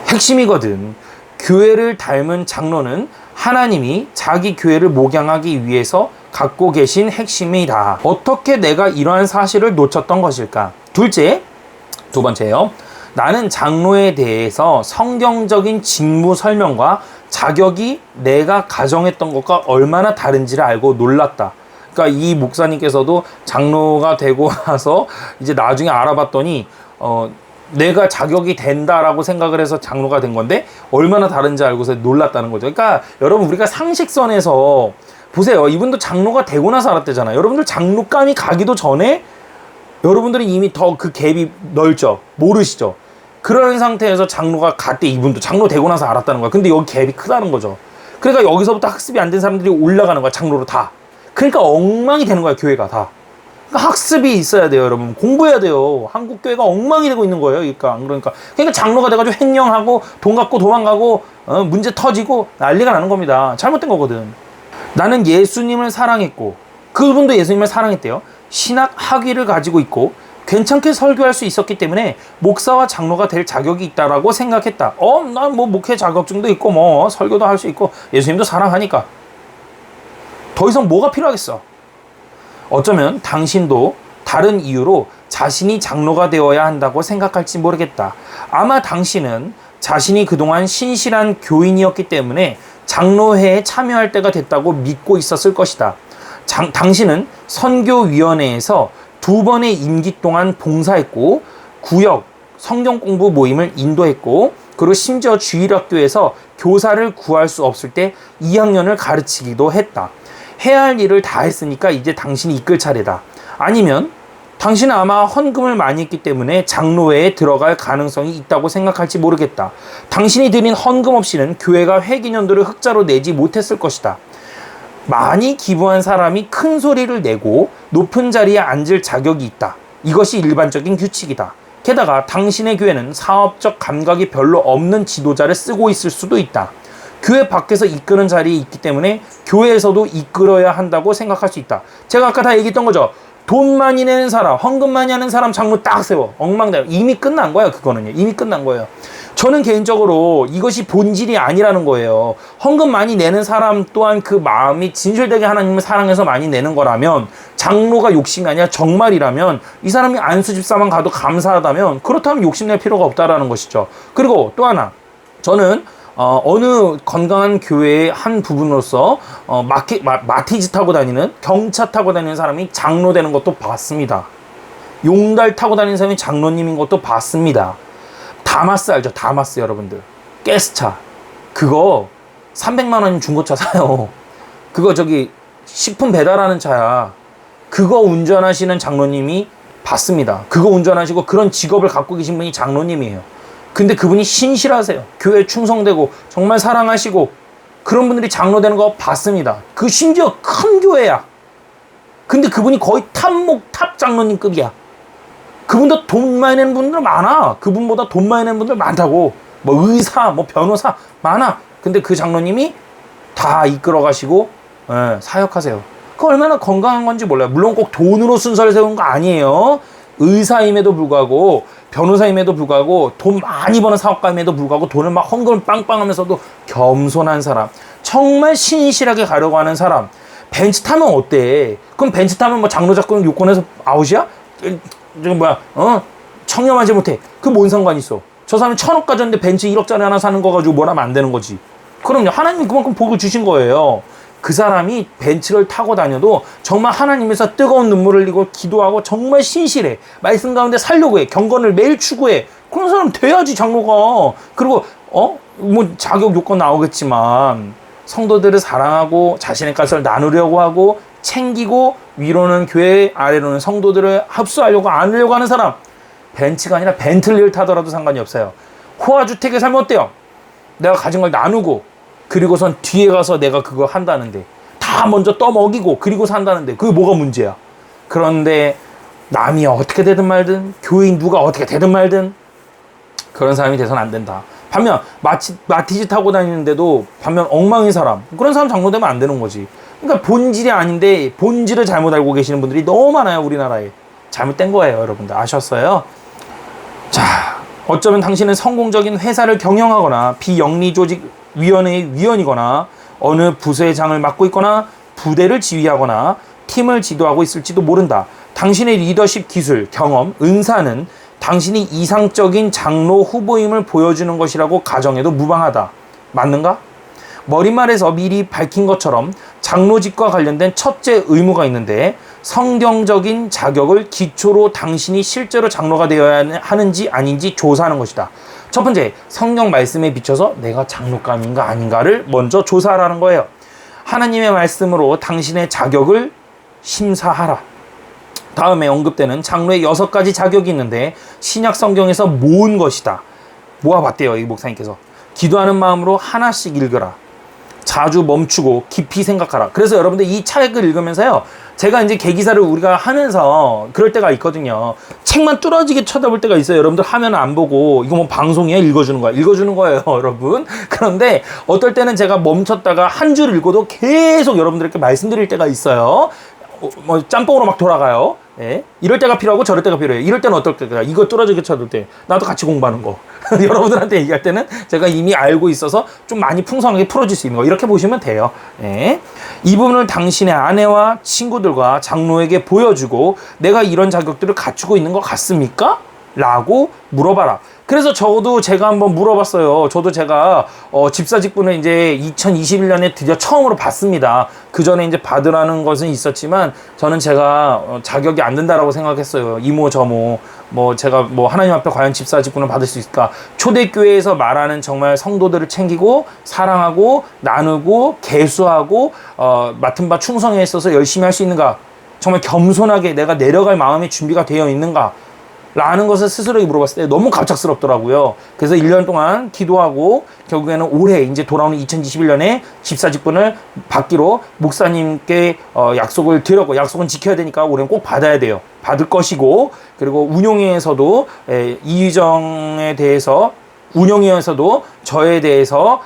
핵심이거든. 교회를 닮은 장로는 하나님이 자기 교회를 목양하기 위해서 갖고 계신 핵심이다. 어떻게 내가 이러한 사실을 놓쳤던 것일까? 두 번째요. 나는 장로에 대해서 성경적인 직무 설명과 자격이 내가 가정했던 것과 얼마나 다른지를 알고 놀랐다. 그러니까 이 목사님께서도 장로가 되고 나서 이제 나중에 알아봤더니 내가 자격이 된다라고 생각을 해서 장로가 된 건데 얼마나 다른지 알고서 놀랐다는 거죠. 그러니까 여러분 우리가 상식선에서 보세요. 이분도 장로가 되고 나서 알았대잖아요. 여러분들 장로감이 가기도 전에 여러분들이 이미 더 그 갭이 넓죠. 모르시죠. 그런 상태에서 장로가 갔대. 이분도 장로 되고 나서 알았다는 거야. 근데 여기 갭이 크다는 거죠. 그러니까 여기서부터 학습이 안 된 사람들이 올라가는 거야. 장로로 다. 그러니까 엉망이 되는 거야. 교회가 다. 그러니까 학습이 있어야 돼요. 여러분 공부해야 돼요. 한국 교회가 엉망이 되고 있는 거예요. 그러니까 장로가 돼가지고 횡령하고 돈 갖고 도망가고 문제 터지고 난리가 나는 겁니다. 잘못된 거거든. 나는 예수님을 사랑했고 그분도 예수님을 사랑했대요. 신학 학위를 가지고 있고 괜찮게 설교할 수 있었기 때문에 목사와 장로가 될 자격이 있다라고 생각했다. 난 뭐 목회 자격증도 있고 뭐 설교도 할 수 있고 예수님도 사랑하니까 더 이상 뭐가 필요하겠어. 어쩌면 당신도 다른 이유로 자신이 장로가 되어야 한다고 생각할지 모르겠다. 아마 당신은 자신이 그동안 신실한 교인이었기 때문에 장로회에 참여할 때가 됐다고 믿고 있었을 것이다. 당신은 선교위원회에서 2번의 임기 동안 봉사했고 구역 성경 공부 모임을 인도했고 그리고 심지어 주일학교에서 교사를 구할 수 없을 때 2학년을 가르치기도 했다. 해야 할 일을 다 했으니까 이제 당신이 이끌 차례다. 아니면 당신은 아마 헌금을 많이 했기 때문에 장로회에 들어갈 가능성이 있다고 생각할지 모르겠다. 당신이 드린 헌금 없이는 교회가 회기년도를 흑자로 내지 못했을 것이다. 많이 기부한 사람이 큰 소리를 내고 높은 자리에 앉을 자격이 있다. 이것이 일반적인 규칙이다. 게다가 당신의 교회는 사업적 감각이 별로 없는 지도자를 쓰고 있을 수도 있다. 교회 밖에서 이끄는 자리에 있기 때문에 교회에서도 이끌어야 한다고 생각할 수 있다. 제가 아까 다 얘기했던 거죠. 돈 많이 내는 사람, 헌금 많이 하는 사람 장로 딱 세워. 엉망대로. 이미 끝난 거예요. 그거는요. 이미 끝난 거예요. 저는 개인적으로 이것이 본질이 아니라는 거예요. 헌금 많이 내는 사람 또한 그 마음이 진실되게 하나님을 사랑해서 많이 내는 거라면, 장로가 욕심이 아니라 정말이라면, 이 사람이 안수집사만 가도 감사하다면, 그렇다면 욕심낼 필요가 없다라는 것이죠. 그리고 또 하나, 저는 어느 건강한 교회의 한 부분으로서 마티즈 타고 다니는, 경차 타고 다니는 사람이 장로 되는 것도 봤습니다. 용달 타고 다니는 사람이 장로님인 것도 봤습니다. 다마스 알죠? 다마스 여러분들. 가스차. 그거 300만 원 중고차 사요. 그거 저기 식품 배달하는 차야. 그거 운전하시는 장로님이 봤습니다. 그거 운전하시고 그런 직업을 갖고 계신 분이 장로님이에요. 근데 그분이 신실하세요. 교회에 충성되고 정말 사랑하시고 그런 분들이 장로 되는 거 봤습니다. 그 심지어 큰 교회야. 근데 그분이 거의 탑 장로님급이야. 그분도 돈 많이 내는 분들 많아. 그분보다 돈 많이 내는 분들 많다고. 뭐 의사, 뭐 변호사 많아. 근데 그 장로님이 다 이끌어 가시고 사역하세요. 그 얼마나 건강한 건지 몰라요. 물론 꼭 돈으로 순서를 세운 거 아니에요. 의사임에도 불구하고, 변호사임에도 불구하고, 돈 많이 버는 사업가임에도 불구하고, 돈을 막 헌금을 빵빵 하면서도 겸손한 사람, 정말 신실하게 가려고 하는 사람. 벤츠 타면 어때? 그럼 벤츠 타면 뭐 장로 잡고는 요건에서 아웃이야? 지금 뭐야, 청렴하지 못해. 그 뭔 상관이 있어? 저 사람이 1,000억 가졌는데 벤츠 1억짜리 하나 사는 거 가지고 뭐라면 안 되는 거지. 그럼요. 하나님이 그만큼 복을 주신 거예요. 그 사람이 벤츠를 타고 다녀도 정말 하나님에서 뜨거운 눈물을 흘리고 기도하고 정말 신실해. 말씀 가운데 살려고 해. 경건을 매일 추구해. 그런 사람 돼야지, 장로가. 그리고 뭐 자격 요건 나오겠지만 성도들을 사랑하고 자신의 것을 나누려고 하고 챙기고, 위로는 교회, 아래로는 성도들을 흡수하려고 안으려고 하는 사람. 벤츠가 아니라 벤틀리를 타더라도 상관이 없어요. 호화주택에 살면 어때요? 내가 가진 걸 나누고, 그리고선 뒤에 가서 내가 그거 한다는데, 다 먼저 떠먹이고 그리고 산다는데 그게 뭐가 문제야? 그런데 남이 어떻게 되든 말든, 교인 누가 어떻게 되든 말든 그런 사람이 돼서는 안 된다. 반면 마티즈 타고 다니는데도 반면 엉망인 사람, 그런 사람 장로되면 안 되는 거지. 그러니까 본질이 아닌데 본질을 잘못 알고 계시는 분들이 너무 많아요. 우리나라에. 잘못된 거예요. 여러분들 아셨어요? 자, 어쩌면 당신은 성공적인 회사를 경영하거나 비영리조직위원회의 위원이거나 어느 부서의 장을 맡고 있거나 부대를 지휘하거나 팀을 지도하고 있을지도 모른다. 당신의 리더십 기술, 경험, 은사는 당신이 이상적인 장로 후보임을 보여주는 것이라고 가정해도 무방하다. 맞는가? 머릿말에서 미리 밝힌 것처럼 장로직과 관련된 첫째 의무가 있는데, 성경적인 자격을 기초로 당신이 실제로 장로가 되어야 하는지 아닌지 조사하는 것이다. 첫 번째, 성경 말씀에 비춰서 내가 장로감인가 아닌가를 먼저 조사하라는 거예요. 하나님의 말씀으로 당신의 자격을 심사하라. 다음에 언급되는 장로의 6가지 자격이 있는데, 신약 성경에서 모은 것이다. 모아봤대요, 이 목사님께서. 기도하는 마음으로 하나씩 읽으라. 자주 멈추고 깊이 생각하라. 그래서 여러분들 이 책을 읽으면서요, 제가 이제 계기사를 우리가 하면서 그럴 때가 있거든요. 책만 뚫어지게 쳐다볼 때가 있어요. 여러분들 화면 안 보고 이거 뭐 방송이야? 읽어주는 거야. 읽어주는 거예요, 여러분. 그런데 어떨 때는 제가 멈췄다가 한 줄 읽어도 계속 여러분들께 말씀드릴 때가 있어요. 뭐 짬뽕으로 막 돌아가요. 예? 이럴 때가 필요하고 저럴 때가 필요해요. 이럴 때는 어떨 때가, 이거 뚫어지게 쳐둘 때 나도 같이 공부하는 거. 여러분들한테 얘기할 때는 제가 이미 알고 있어서 좀 많이 풍성하게 풀어줄 수 있는 거, 이렇게 보시면 돼요. 예? 이 부분을 당신의 아내와 친구들과 장로에게 보여주고, 내가 이런 자격들을 갖추고 있는 것 같습니까? 라고 물어봐라. 그래서 저도 제가 한번 물어봤어요. 저도 제가 집사 직분을 이제 2021년에 드디어 처음으로 받습니다. 그 전에 이제 받으라는 것은 있었지만 저는 제가 자격이 안 된다라고 생각했어요. 이모 저모 뭐 제가 뭐 하나님 앞에 과연 집사 직분을 받을 수 있을까? 초대교회에서 말하는 정말 성도들을 챙기고 사랑하고 나누고 계수하고 맡은 바 충성에 있어서 열심히 할 수 있는가? 정말 겸손하게 내가 내려갈 마음의 준비가 되어 있는가? 라는 것을 스스로에게 물어봤을 때 너무 갑작스럽더라고요. 그래서 1년 동안 기도하고 결국에는 올해 이제 돌아오는 2021년에 집사 직분을 받기로 목사님께 약속을 드렸고, 약속은 지켜야 되니까 올해는 꼭 받아야 돼요. 받을 것이고, 그리고 운영위에서도 이의정에 대해서 운영위에서도 저에 대해서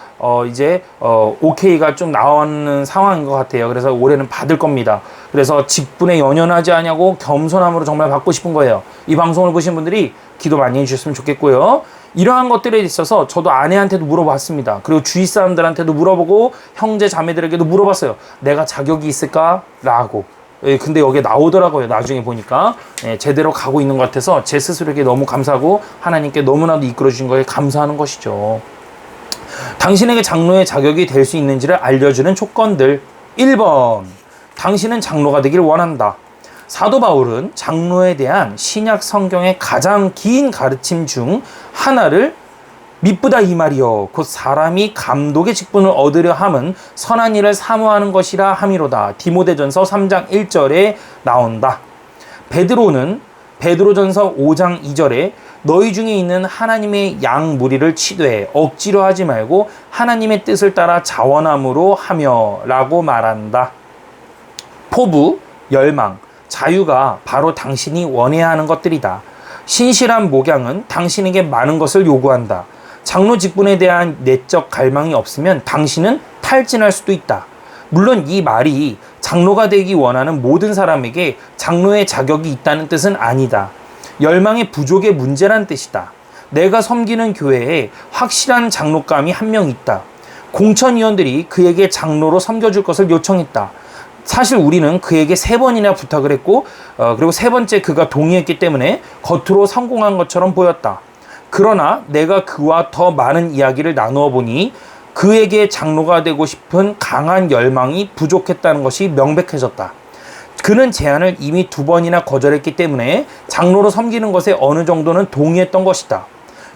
이제 오케이가 좀 나오는 상황인 것 같아요. 그래서 올해는 받을 겁니다. 그래서 직분에 연연하지 않냐고 겸손함으로 정말 받고 싶은 거예요. 이 방송을 보신 분들이 기도 많이 해주셨으면 좋겠고요. 이러한 것들에 있어서 저도 아내한테도 물어봤습니다. 그리고 주위 사람들한테도 물어보고 형제 자매들에게도 물어봤어요. 내가 자격이 있을까? 라고. 근데 여기에 나오더라고요. 나중에 보니까 제대로 가고 있는 것 같아서 제 스스로에게 너무 감사하고 하나님께 너무나도 이끌어 주신 거에 감사하는 것이죠. 당신에게 장로의 자격이 될 수 있는지를 알려주는 조건들. 1번, 당신은 장로가 되길 원한다. 사도 바울은 장로에 대한 신약 성경의 가장 긴 가르침 중 하나를 미쁘다 이 말이여 곧 사람이 감독의 직분을 얻으려 함은 선한 일을 사모하는 것이라 함이로다. 디모데전서 3장 1절에 나온다. 베드로는 베드로전서 5장 2절에 너희 중에 있는 하나님의 양 무리를 치되 억지로 하지 말고 하나님의 뜻을 따라 자원함으로 하며 라고 말한다. 포부, 열망, 자유가 바로 당신이 원해야 하는 것들이다. 신실한 목양은 당신에게 많은 것을 요구한다. 장로 직분에 대한 내적 갈망이 없으면 당신은 탈진할 수도 있다. 물론 이 말이 장로가 되기 원하는 모든 사람에게 장로의 자격이 있다는 뜻은 아니다. 열망의 부족의 문제란 뜻이다. 내가 섬기는 교회에 확실한 장로감이 한 명 있다. 공천위원들이 그에게 장로로 섬겨줄 것을 요청했다. 사실 우리는 그에게 3번이나 부탁을 했고 그리고 3번째 그가 동의했기 때문에 겉으로 성공한 것처럼 보였다. 그러나 내가 그와 더 많은 이야기를 나누어 보니 그에게 장로가 되고 싶은 강한 열망이 부족했다는 것이 명백해졌다. 그는 제안을 이미 2번이나 거절했기 때문에 장로로 섬기는 것에 어느 정도는 동의했던 것이다.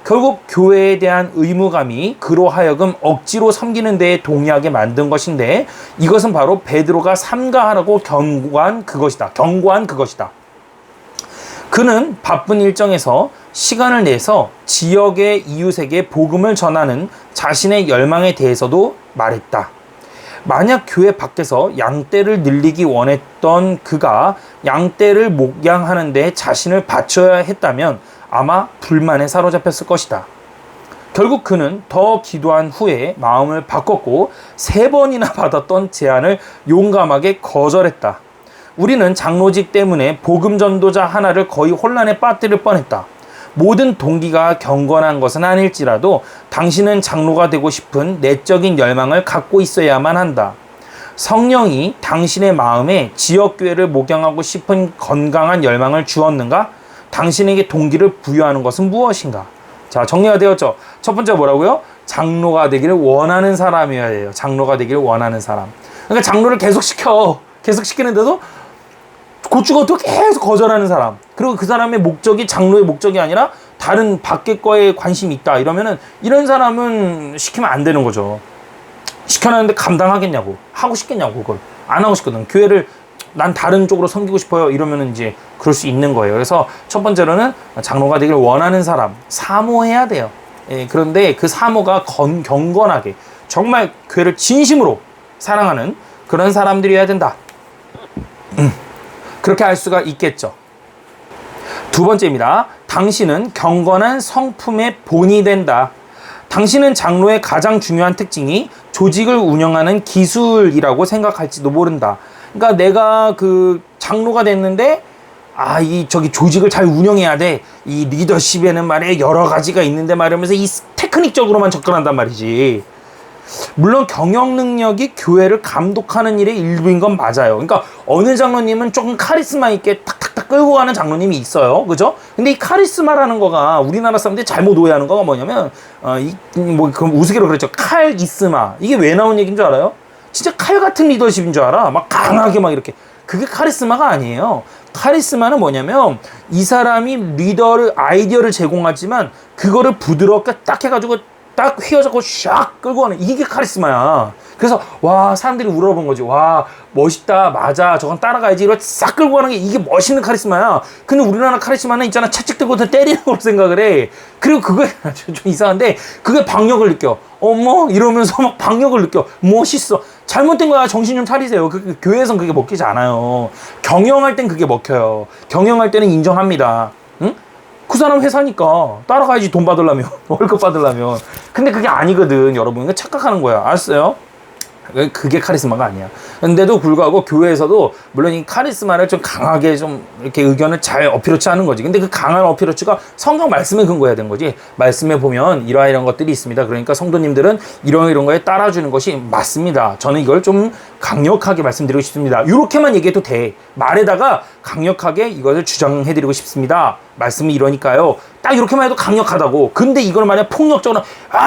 결국 교회에 대한 의무감이 그로 하여금 억지로 섬기는 데에 동의하게 만든 것인데 이것은 바로 베드로가 삼가하라고 경고한 그것이다. 그는 바쁜 일정에서 시간을 내서 지역의 이웃에게 복음을 전하는 자신의 열망에 대해서도 말했다. 만약 교회 밖에서 양떼를 늘리기 원했던 그가 양떼를 목양하는 데 자신을 바쳐야 했다면 아마 불만에 사로잡혔을 것이다. 결국 그는 더 기도한 후에 마음을 바꿨고 3번이나 받았던 제안을 용감하게 거절했다. 우리는 장로직 때문에 복음 전도자 하나를 거의 혼란에 빠뜨릴 뻔했다. 모든 동기가 경건한 것은 아닐지라도 당신은 장로가 되고 싶은 내적인 열망을 갖고 있어야만 한다. 성령이 당신의 마음에 지역교회를 목양하고 싶은 건강한 열망을 주었는가? 당신에게 동기를 부여하는 것은 무엇인가? 자, 정리가 되었죠? 첫 번째 뭐라고요? 장로가 되기를 원하는 사람이어야 돼요. 장로가 되기를 원하는 사람. 그러니까 장로를 계속 시키는데도 고추고투 계속 거절하는 사람. 그리고 그 사람의 목적이 장로의 목적이 아니라 다른 밖의 거에 관심이 있다. 이러면은 이런 사람은 시키면 안 되는 거죠. 시켜놨는데 감당하겠냐고. 하고 싶겠냐고, 그걸. 안 하고 싶거든. 교회를 난 다른 쪽으로 섬기고 싶어요. 이러면은 이제 그럴 수 있는 거예요. 그래서 첫 번째로는 장로가 되기를 원하는 사람. 사모해야 돼요. 예, 그런데 그 사모가 경건하게 정말 교회를 진심으로 사랑하는 그런 사람들이어야 된다. 그렇게 할 수가 있겠죠. 2번째입니다. 당신은 경건한 성품의 본이 된다. 당신은 장로의 가장 중요한 특징이 조직을 운영하는 기술이라고 생각할지도 모른다. 그러니까 내가 그 장로가 됐는데 저기 조직을 잘 운영해야 돼. 이 리더십에는 말이야 여러 가지가 있는데 말이면서 이 테크닉적으로만 접근한단 말이지. 물론 경영 능력이 교회를 감독하는 일의 일부인 건 맞아요. 그러니까 어느 장로님은 조금 카리스마 있게 탁탁탁 끌고 가는 장로님이 있어요. 그죠? 근데 이 카리스마라는 거가 우리나라 사람들이 잘못 오해하는 거가 뭐냐면 그럼 우스개로 그랬죠. 칼이스마. 이게 왜 나온 얘기인 줄 알아요? 진짜 칼 같은 리더십인 줄 알아. 막 강하게 막 이렇게. 그게 카리스마가 아니에요. 카리스마는 뭐냐면 이 사람이 아이디어를 제공하지만 그거를 부드럽게 딱 해가지고 딱 휘어잡고 샥 끌고 가는 이게 카리스마야. 그래서 와 사람들이 우러본 거지. 와 멋있다, 맞아, 저건 따라가야지. 이러고 싹 끌고 가는 게 이게 멋있는 카리스마야. 근데 우리나라 카리스마는 있잖아, 채찍 들고 때리는 걸로 생각을 해. 그리고 그게 좀 이상한데 그게 박력을 느껴. 어머 이러면서 막 박력을 느껴. 멋있어. 잘못된 거야. 정신 좀 차리세요. 교회에선 그게 먹히지 않아요. 경영할 땐 그게 먹혀요. 경영할 때는 인정합니다. 응? 그 사람 회사니까 따라가야지. 돈 받으려면 월급 받으려면. 근데 그게 아니거든 여러분. 착각하는 거야. 알았어요? 그게 카리스마가 아니야. 근데도 불구하고 교회에서도 물론 이 카리스마를 좀 강하게 좀 이렇게 의견을 잘 어피로치 하는 거지. 근데 그 강한 어피로치가 성경 말씀에 근거해야 되는 거지. 말씀에 보면 이런 것들이 있습니다. 그러니까 성도님들은 이런 거에 따라주는 것이 맞습니다. 저는 이걸 좀 강력하게 말씀드리고 싶습니다. 이렇게만 얘기해도 돼. 말에다가 강력하게 이것을 주장해드리고 싶습니다. 말씀이 이러니까요. 딱 이렇게만 해도 강력하다고. 근데 이걸 말이야 폭력적으로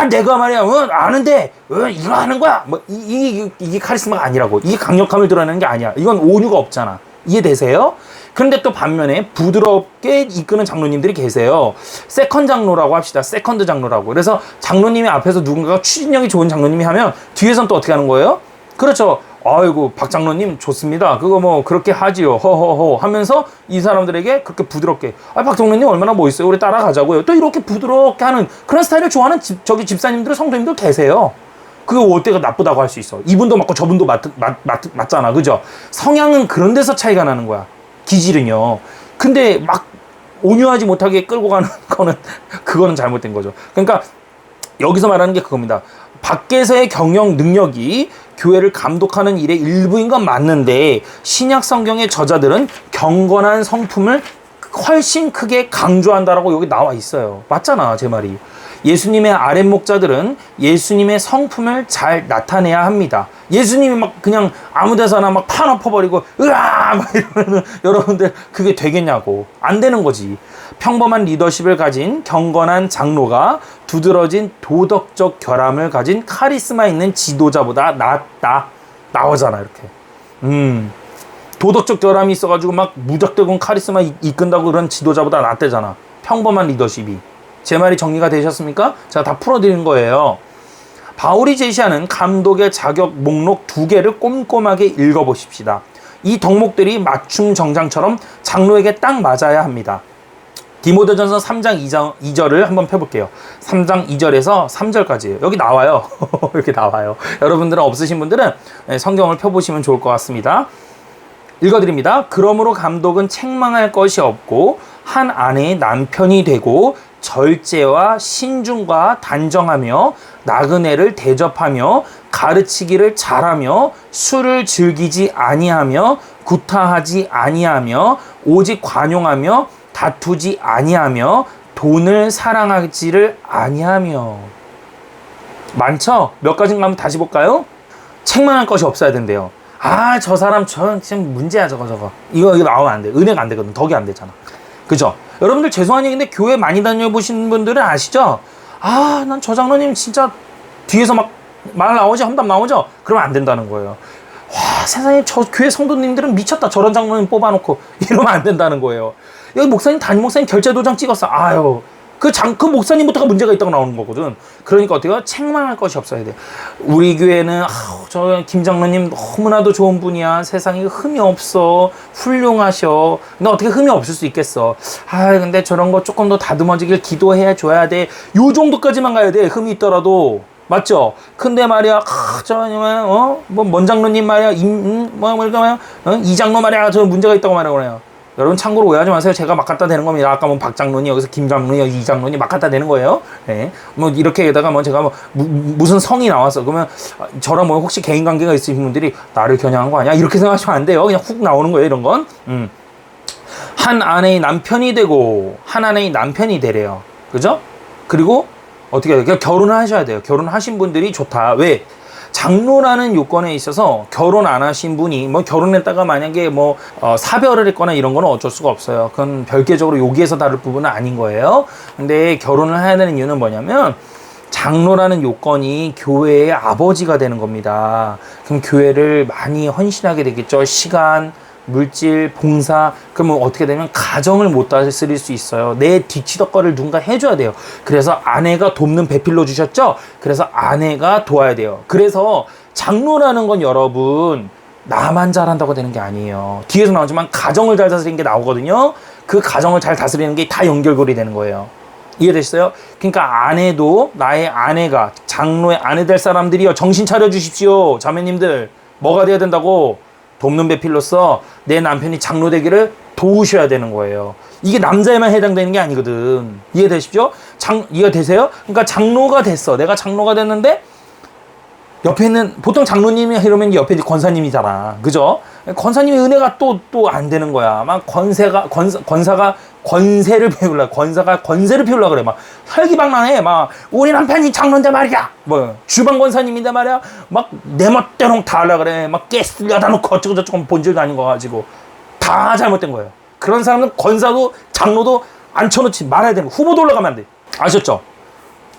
내가 말이야 아는데 이거 하는 거야. 뭐 이게 카리스마가 아니라고. 이게 강력함을 드러내는 게 아니야. 이건 온유가 없잖아. 이해되세요? 그런데 또 반면에 부드럽게 이끄는 장로님들이 계세요. 세컨 장로라고 합시다. 세컨드 장로라고. 그래서 장로님이 앞에서 누군가가 추진력이 좋은 장로님이 하면 뒤에선 또 어떻게 하는 거예요? 그렇죠. 아이고 박 장로님 좋습니다. 그거 뭐 그렇게 하지요. 허허허 하면서 이 사람들에게 그렇게 부드럽게 박 장로님 얼마나 멋있어요. 우리 따라가자고요. 또 이렇게 부드럽게 하는 그런 스타일을 좋아하는 집사님들 성도님들 계세요. 그거 어때가 나쁘다고 할 수 있어. 이분도 맞고 저분도 맞잖아. 그죠? 성향은 그런 데서 차이가 나는 거야. 기질은요. 근데 막 온유하지 못하게 끌고 가는 거는 그거는 잘못된 거죠. 그러니까 여기서 말하는 게 그겁니다. 밖에서의 경영 능력이 교회를 감독하는 일의 일부인 건 맞는데 신약 성경의 저자들은 경건한 성품을 훨씬 크게 강조한다라고 여기 나와 있어요. 맞잖아, 제 말이. 예수님의 아랫목자들은 예수님의 성품을 잘 나타내야 합니다. 예수님이 막 그냥 아무 데서나 막 판 엎어버리고 으아 막 이러면 여러분들 그게 되겠냐고. 안 되는 거지. 평범한 리더십을 가진 경건한 장로가 두드러진 도덕적 결함을 가진 카리스마 있는 지도자보다 낫다. 나오잖아 이렇게. 도덕적 결함이 있어가지고 막 무작대고 카리스마 이끈다고 그런 지도자보다 낫대잖아. 평범한 리더십이. 제 말이 정리가 되셨습니까? 제가 다 풀어드린 거예요. 바울이 제시하는 감독의 자격 목록 2개를 꼼꼼하게 읽어보십시다. 이 덕목들이 맞춤 정장처럼 장로에게 딱 맞아야 합니다. 디모데전서 3장 2절을 한번 펴볼게요. 3장 2절에서 3절까지예요. 여기 나와요. 이렇게 나와요. 여러분들은 없으신 분들은 성경을 펴보시면 좋을 것 같습니다. 읽어드립니다. 그러므로 감독은 책망할 것이 없고 한 아내의 남편이 되고 절제와 신중과 단정하며 나그네를 대접하며 가르치기를 잘하며 술을 즐기지 아니하며 구타하지 아니하며 오직 관용하며 다투지 아니하며 돈을 사랑하지를 아니하며. 많죠? 몇 가지인가 한번 다시 볼까요? 책망할 것이 없어야 된대요. 저 사람 지금 문제야 저거. 이거 나오면 안 돼. 은혜가 안 되거든. 덕이 안 되잖아. 그죠? 여러분들 죄송한 얘기인데 교회 많이 다녀보신 분들은 아시죠? 난 저 장로님 진짜 뒤에서 막 말 나오죠? 험담 나오죠? 그러면 안 된다는 거예요. 와, 세상에 저 교회 성도님들은 미쳤다. 저런 장로님 뽑아놓고 이러면 안 된다는 거예요. 여기 목사님, 담임 목사님 결제 도장 찍었어. 그 목사님부터가 문제가 있다고 나오는 거거든. 그러니까 어때요? 책망할 것이 없어야 돼. 우리 교회는 저 김 장로님 너무나도 좋은 분이야. 세상에 흠이 없어. 훌륭하셔. 근데 어떻게 흠이 없을 수 있겠어. 근데 저런 거 조금 더 다듬어지길 기도해 줘야 돼. 요 정도까지만 가야 돼. 흠이 있더라도. 맞죠? 근데 말이야, 먼 장로님 말이야, 이 장로 말이야, 저 문제가 있다고 말하거든요. 여러분 참고로 오해하지 마세요. 제가 막 갖다 대는 겁니다. 아까 뭐 박 장로님, 여기서 김 장로님, 이 장로님 막 갖다 대는 거예요. 네. 뭐 이렇게다가 뭐 제가 무슨 성이 나왔어. 그러면 저랑 뭐 혹시 개인 관계가 있으신 분들이 나를 겨냥한 거 아니야? 이렇게 생각하시면 안 돼요. 그냥 훅 나오는 거예요, 이런 건. 한 아내의 남편이 되고 한 아내의 남편이 되래요. 그죠? 그리고 어떻게 해야 돼요? 결혼을 하셔야 돼요. 결혼하신 분들이 좋다. 왜? 장로라는 요건에 있어서 결혼 안 하신 분이 뭐 결혼했다가 만약에 사별을 했거나 이런 거는 어쩔 수가 없어요. 그건 별개적으로 여기에서 다룰 부분은 아닌 거예요. 근데 결혼을 해야 되는 이유는 뭐냐면 장로라는 요건이 교회의 아버지가 되는 겁니다. 그럼 교회를 많이 헌신하게 되겠죠. 시간, 물질, 봉사, 그러면 어떻게 되면 가정을 못 다스릴 수 있어요. 내 뒤치덕거리를 누군가 해줘야 돼요. 그래서 아내가 돕는 배필로 주셨죠? 그래서 아내가 도와야 돼요. 그래서 장로라는 건 여러분 나만 잘한다고 되는 게 아니에요. 뒤에서 나오지만 가정을 잘 다스리는 게 나오거든요. 그 가정을 잘 다스리는 게 다 연결고리 되는 거예요. 이해되시어요? 그러니까 아내도 나의 아내가 장로의 아내 될 사람들이요. 정신 차려 주십시오. 자매님들. 뭐가 돼야 된다고? 돕는 배필로서 내 남편이 장로 되기를 도우셔야 되는 거예요. 이게 남자에만 해당되는 게 아니거든. 이해되시죠? 이해되세요? 그러니까 장로가 됐어. 내가 장로가 됐는데 옆에 있는 보통 장로님이 이러면 옆에 권사님이잖아. 그죠? 권사님의 은혜가 또 안 되는 거야. 막 권사가 권세를 피우려, 권사가 권세를 피우려 그래. 막 혈기방랑해. 막 우리 남편이 장로인데 말이야. 뭐 주방 권사님인데 말이야. 막 내 멋대로 다 하려 그래. 막 가스 여다 놓고 어쩌고 저쩌고 본질도 아닌 거 가지고 다 잘못된 거예요. 그런 사람은 권사도 장로도 앉혀놓지 말아야 되는 거. 후보도 올라가면 안 돼. 아셨죠?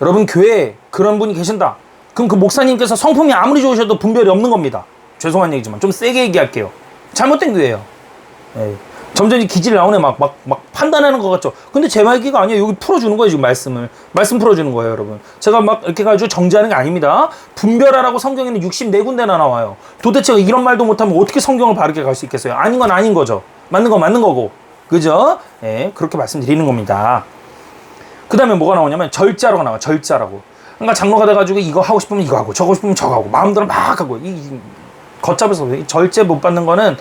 여러분 교회에 그런 분이 계신다. 그럼 그 목사님께서 성품이 아무리 좋으셔도 분별이 없는 겁니다. 죄송한 얘기지만 좀 세게 얘기할게요. 잘못된 교회예요. 예. 점점 기질이 나오네. 막 판단하는 것 같죠. 근데 제 말기가 아니에요. 여기 풀어주는 거예요. 지금 말씀 풀어주는 거예요, 여러분. 제가 막 이렇게 가지고 정지하는 게 아닙니다. 분별하라고 성경에는 64군데나 나와요. 도대체 이런 말도 못하면 어떻게 성경을 바르게 갈 수 있겠어요? 아닌 건 아닌 거죠. 맞는 건 맞는 거고. 그죠? 예, 그렇게 말씀드리는 겁니다. 그 다음에 뭐가 나오냐면 절자라고 나와요. 절자라고. 그러니까 장로가 돼가지고 이거 하고 싶으면 이거 하고 저거 하고 싶으면 저거 하고 마음대로 막 하고 걷잡을 수 없어요. 절제 못 받는 거는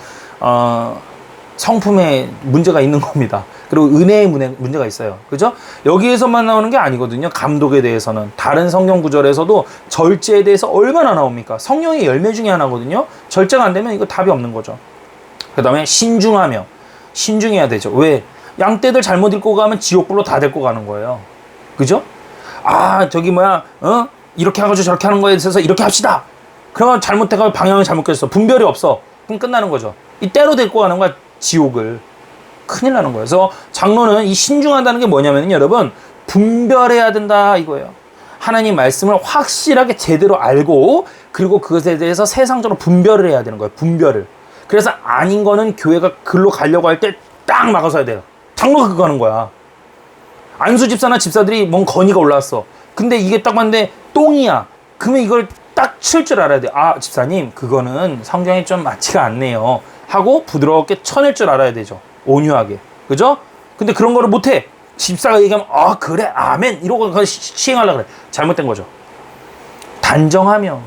성품에 문제가 있는 겁니다. 그리고 은혜의 문제가 있어요. 그죠? 여기에서만 나오는 게 아니거든요. 감독에 대해서는 다른 성경 구절에서도 절제에 대해서 얼마나 나옵니까? 성령의 열매 중에 하나거든요. 절제가 안 되면 이거 답이 없는 거죠. 그 다음에 신중해야 되죠. 왜? 양떼들 잘못 읽고 가면 지옥불로 다 데리고 가는 거예요. 그죠? 이렇게 하고 저렇게 하는 거에 있어서 이렇게 합시다. 그러면 잘못해가지고 방향을 잘못 꼈어. 분별이 없어. 그럼 끝나는 거죠. 이때로 데리고 가는 거야, 지옥을. 큰일 나는 거예요. 그래서 장로는 이 신중한다는 게 뭐냐면 여러분, 분별해야 된다 이거예요. 하나님 말씀을 확실하게 제대로 알고, 그리고 그것에 대해서 세상적으로 분별을 해야 되는 거예요. 분별을. 그래서 아닌 거는 교회가 글로 가려고 할 때 딱 막아서야 돼요. 장로가 그거 하는 거야. 안수 집사나 집사들이 뭔 건의가 올라왔어. 근데 이게 딱 봤는데 똥이야. 그러면 이걸 딱 칠 줄 알아야 돼. 아, 집사님, 그거는 성경에 좀 맞지가 않네요. 하고 부드럽게 쳐낼 줄 알아야 되죠. 온유하게. 그죠? 근데 그런 거를 못해. 집사가 얘기하면, 그래, 아멘. 이러고 시행하려고 그래. 잘못된 거죠. 단정하며.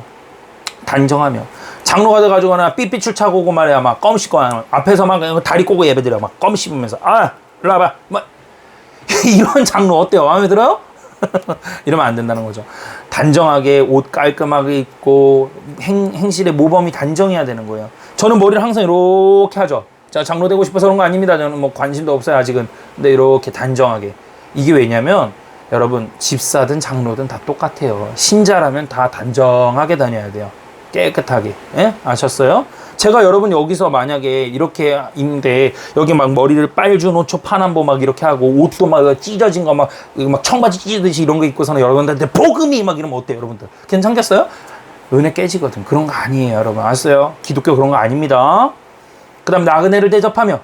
장로가 돼가지고나 삐삐출 차고 오고 말이야. 막 껌 씹고, 앞에서 막 다리 꼬고 예배드려. 막 껌 씹으면서, 일로 와봐. 이런 장로 어때요? 마음에 들어요? 이러면 안 된다는 거죠. 단정하게 옷 깔끔하게 입고 행실의 모범이 단정해야 되는 거예요. 저는 머리를 항상 이렇게 하죠. 자, 장로 되고 싶어서 그런 거 아닙니다. 저는 뭐 관심도 없어요, 아직은. 근데 이렇게 단정하게. 이게 왜냐면 여러분, 집사든 장로든 다 똑같아요. 신자라면 다 단정하게 다녀야 돼요. 깨끗하게. 예? 아셨어요? 제가 여러분 여기서 만약에 이렇게 있는데 여기 막 머리를 빨주 노초 파남보 막 이렇게 하고 옷도 막 찢어진 거 막 청바지 찢듯이 이런 거 입고서는 여러분들한테 복음이 막 이러면 어때요, 여러분들? 괜찮겠어요? 은혜 깨지거든. 그런 거 아니에요, 여러분. 아셨어요? 기독교 그런 거 아닙니다. 그 다음 나그네를 대접하며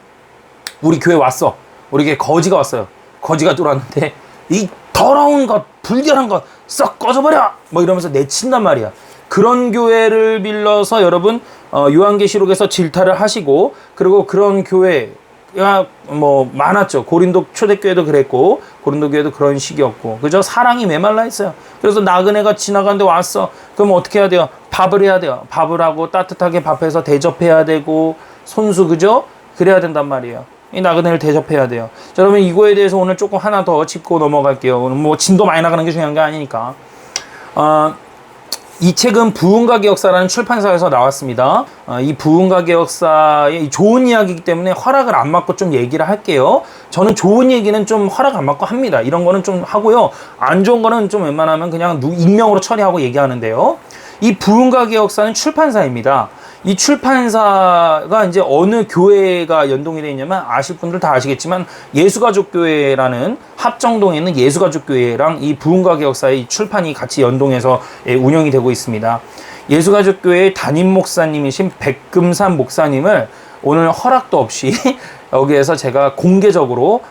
우리 교회 왔어. 우리 교회 거지가 왔어요. 거지가 들어왔는데 이 더러운 것, 불결한 것 썩 꺼져버려! 뭐 이러면서 내친단 말이야. 그런 교회를 빌려서 여러분 요한계시록에서 질타를 하시고, 그리고 그런 교회가 뭐 많았죠. 고린도 초대교회도 그랬고 고린도 교회도 그런 식이었고, 그죠? 사랑이 메말라 있어요. 그래서 나그네가 지나가는데 왔어. 그럼 어떻게 해야 돼요? 밥을 해야 돼요. 밥을 하고 따뜻하게 밥해서 대접해야 되고, 손수, 그죠? 그래야 된단 말이에요. 이 나그네를 대접해야 돼요. 자, 여러분 이거에 대해서 오늘 조금 하나 더 짚고 넘어갈게요. 오늘 뭐 진도 많이 나가는 게 중요한 게 아니니까. 이 책은 부흥과 개혁사라는 출판사에서 나왔습니다. 이 부흥과 개혁사의 좋은 이야기이기 때문에 허락을 안 받고 좀 얘기를 할게요. 저는 좋은 얘기는 좀 허락 안 받고 합니다. 이런 거는 좀 하고요. 안 좋은 거는 좀 웬만하면 그냥 익명으로 처리하고 얘기하는데요. 이 부흥과 개혁사는 출판사입니다. 이 출판사가 이제 어느 교회가 연동이 되어 있냐면, 아실 분들 다 아시겠지만 예수가족교회라는 합정동에 있는 예수가족교회랑 이 부흥과 개혁사의 출판이 같이 연동해서 운영이 되고 있습니다. 예수가족교회의 담임 목사님이신 백금산 목사님을 오늘 허락도 없이 여기에서 제가 공개적으로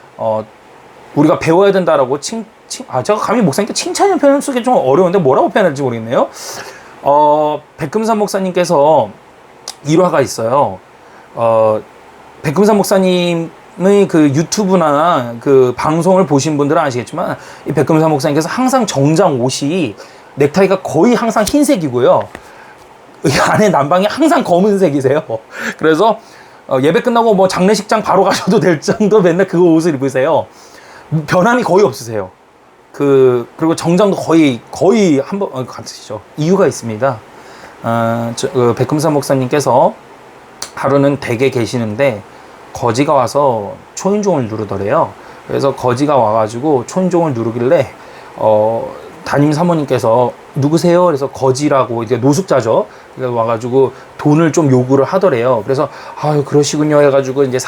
우리가 배워야 된다라고 제가 감히 목사님께 칭찬이라는 표현을 쓰기 좀 어려운데 뭐라고 표현할지 모르겠네요. 백금산 목사님께서 일화가 있어요. 백금산 목사님의 그 유튜브나 그 방송을 보신 분들은 아시겠지만 이 백금산 목사님께서 항상 정장 옷이 넥타이가 거의 항상 흰색이고요. 이 안에 난방이 항상 검은색이세요. 그래서 예배 끝나고 뭐 장례식장 바로 가셔도 될 정도 맨날 그 옷을 입으세요. 변함이 거의 없으세요. 그리고 정장도 거의 한 번 같으시죠. 이유가 있습니다. 백금산 목사님께서 하루는 댁에 계시는데 거지가 와서 초인종을 누르더래요. 그래서 거지가 와가지고 초인종을 누르길래 담임 사모님께서 누구세요? 그래서 거지라고, 이게 노숙자죠. 그래서 와가지고 돈을 좀 요구를 하더래요. 그래서 아유 그러시군요 해가지고 이제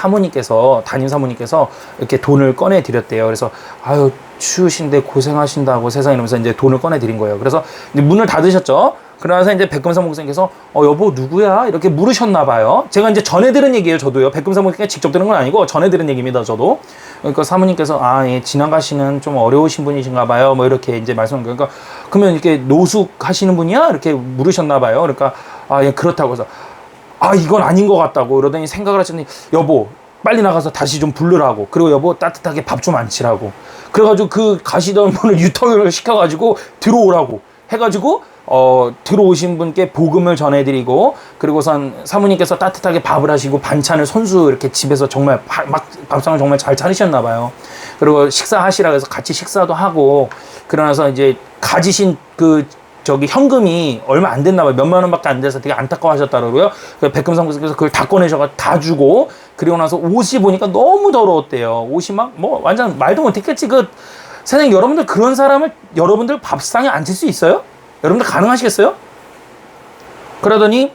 담임 사모님께서 이렇게 돈을 꺼내 드렸대요. 그래서 아유 추우신데 고생하신다고 세상에 이러면서 이제 돈을 꺼내 드린 거예요. 그래서 이제 문을 닫으셨죠. 그러면서 이제 백금산 목사님께서 여보 누구야? 이렇게 물으셨나 봐요. 제가 이제 전해 들은 얘기예요. 저도요. 백금산 목사님께 직접 들은 건 아니고 전해 들은 얘기입니다. 저도. 그러니까 사모님께서 예, 지나가시는 좀 어려우신 분이신가 봐요. 뭐 이렇게 이제 그러니까 그러면 이렇게 노숙하시는 분이야? 이렇게 물으셨나 봐요. 그러니까 예, 그렇다고 해서 이건 아닌 것 같다고 그러더니 생각을 하셨더니 여보 빨리 나가서 다시 좀 부르라고, 그리고 여보 따뜻하게 밥 좀 안 치라고, 그래가지고 그 가시던 분을 유턴을 시켜가지고 들어오라고 해가지고 들어오신 분께 복음을 전해드리고, 그리고선 사모님께서 따뜻하게 밥을 하시고 반찬을 손수 이렇게 집에서 정말 밥상을 정말 잘 차리셨나 봐요. 그리고 식사하시라 해서 같이 식사도 하고, 그러나서 이제 가지신 현금이 얼마 안 됐나 봐요. 몇만 원밖에 안 돼서 되게 안타까워 하셨다고요. 백금산 목사님께서 그걸 다 꺼내셔가 다 주고, 그리고 나서 옷이 보니까 너무 더러웠대요. 옷이 완전 말도 못했겠지. 세상에 여러분들 그런 사람을 여러분들 밥상에 앉힐 수 있어요? 여러분들 가능하시겠어요? 그러더니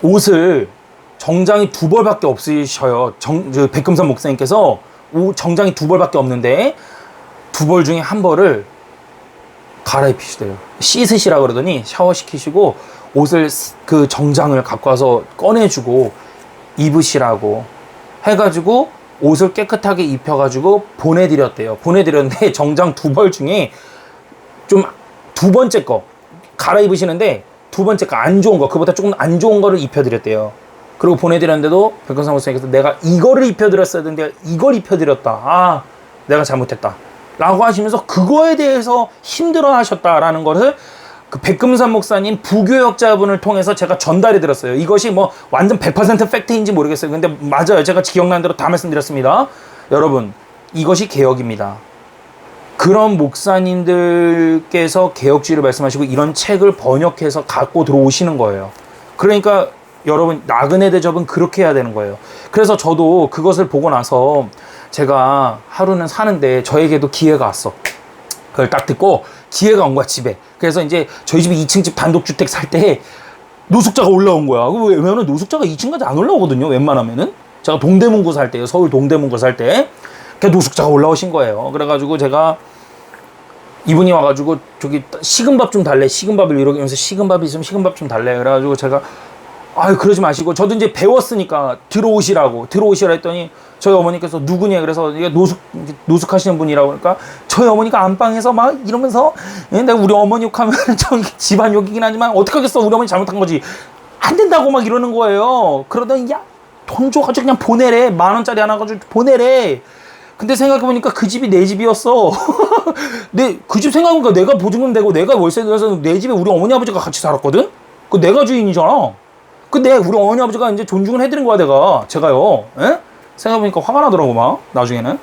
옷을 정장이 2벌밖에 없으셔요. 백금산 목사님께서 정장이 2벌밖에 없는데 2벌 중에 1벌을 갈아입히시대요. 씻으시라 그러더니 샤워시키시고 옷을 그 정장을 갖고 와서 꺼내주고 입으시라고 해가지고 옷을 깨끗하게 입혀가지고 보내드렸대요. 보내드렸는데 정장 2벌 중에 좀 2번째 거 갈아입으시는데 2번째 거 안 좋은 거, 그보다 조금 안 좋은 거를 입혀드렸대요. 그리고 보내드렸는데도 백금산 목사님께서 내가 이거를 입혀드렸어야 되는데 이걸 입혀드렸다. 내가 잘못했다 라고 하시면서 그거에 대해서 힘들어 하셨다라는 것을 그 백금산 목사님 부교역자분을 통해서 제가 전달해 드렸어요. 이것이 완전 100% 팩트인지 모르겠어요. 근데 맞아요. 제가 기억나는 대로 다 말씀드렸습니다. 여러분, 이것이 개혁입니다. 그런 목사님들께서 개혁주의를 말씀하시고 이런 책을 번역해서 갖고 들어오시는 거예요. 그러니까 여러분, 나그네 대접은 그렇게 해야 되는 거예요. 그래서 저도 그것을 보고 나서 제가 하루는 사는데 저에게도 기회가 왔어. 그걸 딱 듣고 기회가 온 거야, 집에. 그래서 이제 저희 집이 2층 집 단독주택 살 때 노숙자가 올라온 거야. 왜냐면 노숙자가 2층까지 안 올라오거든요, 웬만하면은. 제가 동대문구 살 때요, 서울 동대문구 살 때. 노숙자가 올라오신 거예요. 그래가지고 제가 이분이 와가지고 저기 식은밥 좀 달래. 식은밥을 이러면서 식은밥 있으면 식은밥 좀 달래. 그래가지고 제가 그러지 마시고, 저도 이제 배웠으니까 들어오시라 했더니 저희 어머니께서 누구냐 그래서 이게 노숙하시는 분이라고 그러니까 저희 어머니가 안방에서 막 이러면서 내가 우리 어머니 욕하면 저기 집안 욕이긴 하지만 어떡하겠어, 우리 어머니 잘못한 거지, 안 된다고 막 이러는 거예요. 그러더니 야, 돈 줘가지고 그냥 보내래. 10,000원짜리 하나 가지고 보내래. 근데 생각해보니까 그 집이 내 집이었어. 그 집 생각해보니까 내가 보증금 내고 내가 월세 내서 내 집에 우리 어머니 아버지가 같이 살았거든? 내가 주인이잖아. 우리 어머니 아버지가 이제 존중을 해드린 거야, 제가요. 에? 생각해보니까 화가 나더라고, 나중에는.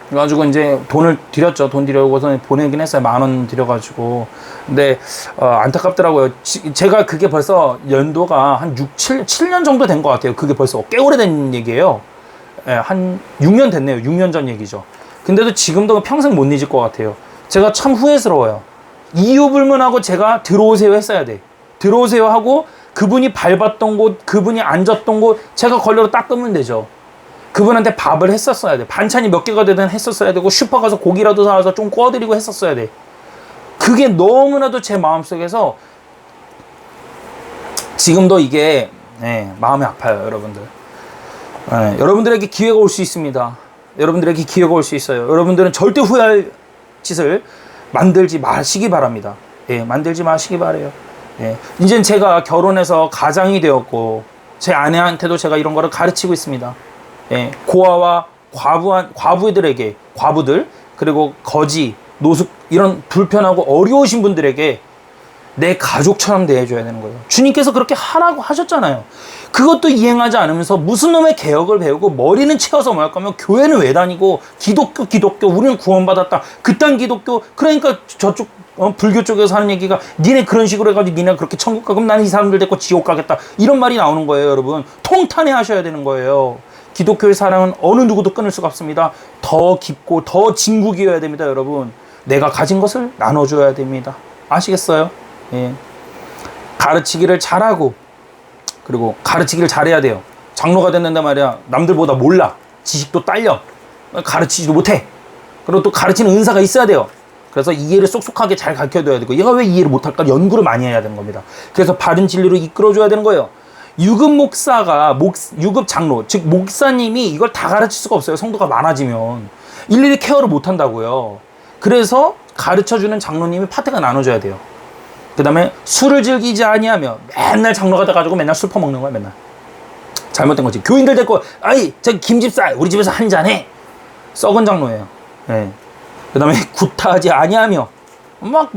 그래가지고 이제 돈을 드렸죠. 돈 드려고서 보내긴 했어요. 10,000원 드려가지고. 근데, 안타깝더라고요. 제가 그게 벌써 연도가 한 7년 정도 된 것 같아요. 그게 벌써 꽤 오래된 얘기예요. 예, 한 6년 됐네요. 6년 전 얘기죠. 근데도 지금도 평생 못 잊을 것 같아요. 제가 참 후회스러워요. 이유 불문하고 제가 들어오세요 했어야 돼. 들어오세요 하고 그분이 밟았던 곳, 그분이 앉았던 곳 제가 걸레로 닦으면 되죠. 그분한테 밥을 했었어야 돼. 반찬이 몇 개가 되든 했었어야 되고, 슈퍼 가서 고기라도 사와서 좀 구워드리고 했었어야 돼. 그게 너무나도 제 마음속에서 지금도 이게 마음이 아파요, 여러분들. 네, 여러분들에게 기회가 올 수 있습니다. 여러분들에게 기회가 올 수 있어요. 여러분들은 절대 후회할 짓을 만들지 마시기 바랍니다. 예, 만들지 마시기 바래요. 예, 이젠 제가 결혼해서 가장이 되었고 제 아내한테도 제가 이런 거를 가르치고 있습니다. 예, 고아와 과부들에게, 과부들, 그리고 거지, 노숙, 이런 불편하고 어려우신 분들에게 내 가족처럼 대해줘야 되는 거예요. 주님께서 그렇게 하라고 하셨잖아요. 그것도 이행하지 않으면서 무슨 놈의 개혁을 배우고 머리는 채워서 뭐 할 거면 교회는 왜 다니고 기독교 우리는 구원받았다 그딴 기독교. 그러니까 저쪽 불교 쪽에서 하는 얘기가 니네 그런 식으로 해가지고 니네 그렇게 천국 가 그럼 나는 이 사람들 데리고 지옥 가겠다 이런 말이 나오는 거예요. 여러분 통탄해 하셔야 되는 거예요. 기독교의 사랑은 어느 누구도 끊을 수가 없습니다. 더 깊고 더 진국이어야 됩니다. 여러분 내가 가진 것을 나눠줘야 됩니다. 아시겠어요? 예. 가르치기를 잘하고 그리고 가르치기를 잘해야 돼요. 장로가 됐는데 말이야 남들보다 몰라, 지식도 딸려, 가르치지도 못해. 그리고 또 가르치는 은사가 있어야 돼요. 그래서 이해를 쏙쏙하게 잘 가르쳐줘야 되고 얘가 왜 이해를 못할까 연구를 많이 해야 되는 겁니다. 그래서 바른 진리로 이끌어줘야 되는 거예요. 유급 목사가 유급 장로 즉 목사님이 이걸 다 가르칠 수가 없어요. 성도가 많아지면 일일이 케어를 못한다고요. 그래서 가르쳐주는 장로님이 파트가 나눠져야 돼요. 그 다음에 술을 즐기지 아니하며 맨날 장로가 돼가지고 맨날 술 퍼먹는 거야. 맨날 잘못된 거지. 교인들 데리고 아이 저기 김집사 우리 집에서 한잔해. 썩은 장로예요. 네. 그 다음에 구타하지 아니하며 막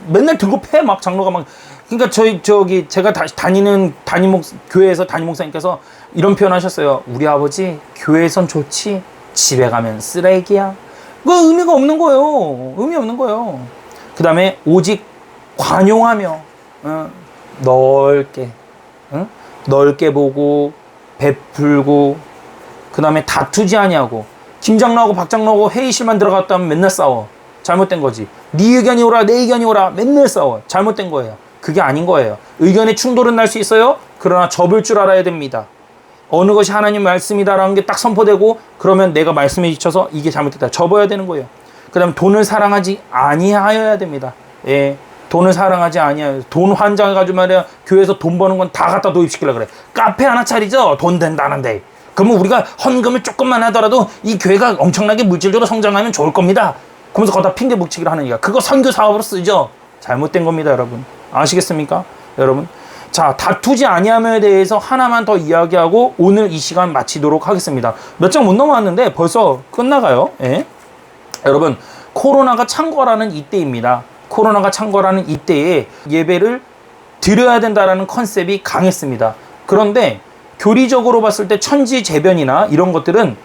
맨날 들고 패 막 장로가 막. 그러니까 제가 다니는 교회에서 담임 목사님께서 이런 표현 하셨어요. 우리 아버지 교회에선 좋지 집에 가면 쓰레기야. 그 의미가 없는 거예요. 의미 없는 거예요. 그 다음에 오직 관용하며 넓게 보고 베풀고 그 다음에 다투지 아니하고 김장로하고 박장로하고 회의실만 들어갔다 하면 맨날 싸워. 잘못된 거지. 네 의견이 오라 내 의견이 오라 맨날 싸워. 잘못된 거예요. 그게 아닌 거예요. 의견의 충돌은 날 수 있어요. 그러나 접을 줄 알아야 됩니다. 어느 것이 하나님 말씀이다라는 게 딱 선포되고 그러면 내가 말씀에 지쳐서 이게 잘못됐다 접어야 되는 거예요. 그 다음 돈을 사랑하지 아니하여야 됩니다. 예. 돈을 사랑하지 아니하여 돈 환장해가지고 말이야 교회에서 돈 버는 건 다 갖다 도입시키려고 그래. 카페 하나 차리죠. 돈 된다는데. 그러면 우리가 헌금을 조금만 하더라도 이 교회가 엄청나게 물질적으로 성장하면 좋을 겁니다. 그러면서 거기다 핑계 묵치기를 하는 얘기야. 그거 선교 사업으로 쓰죠. 잘못된 겁니다. 여러분 아시겠습니까? 여러분 자 다투지 아니함에 대해서 하나만 더 이야기하고 오늘 이 시간 마치도록 하겠습니다. 몇 장 못 넘어왔는데 벌써 끝나가요. 예? 여러분 코로나가 창궐하는 이때입니다. 코로나가 창궐하는 이때에 예배를 드려야 된다라는 컨셉이 강했습니다. 그런데 교리적으로 봤을 때 천지재변이나 이런 것들은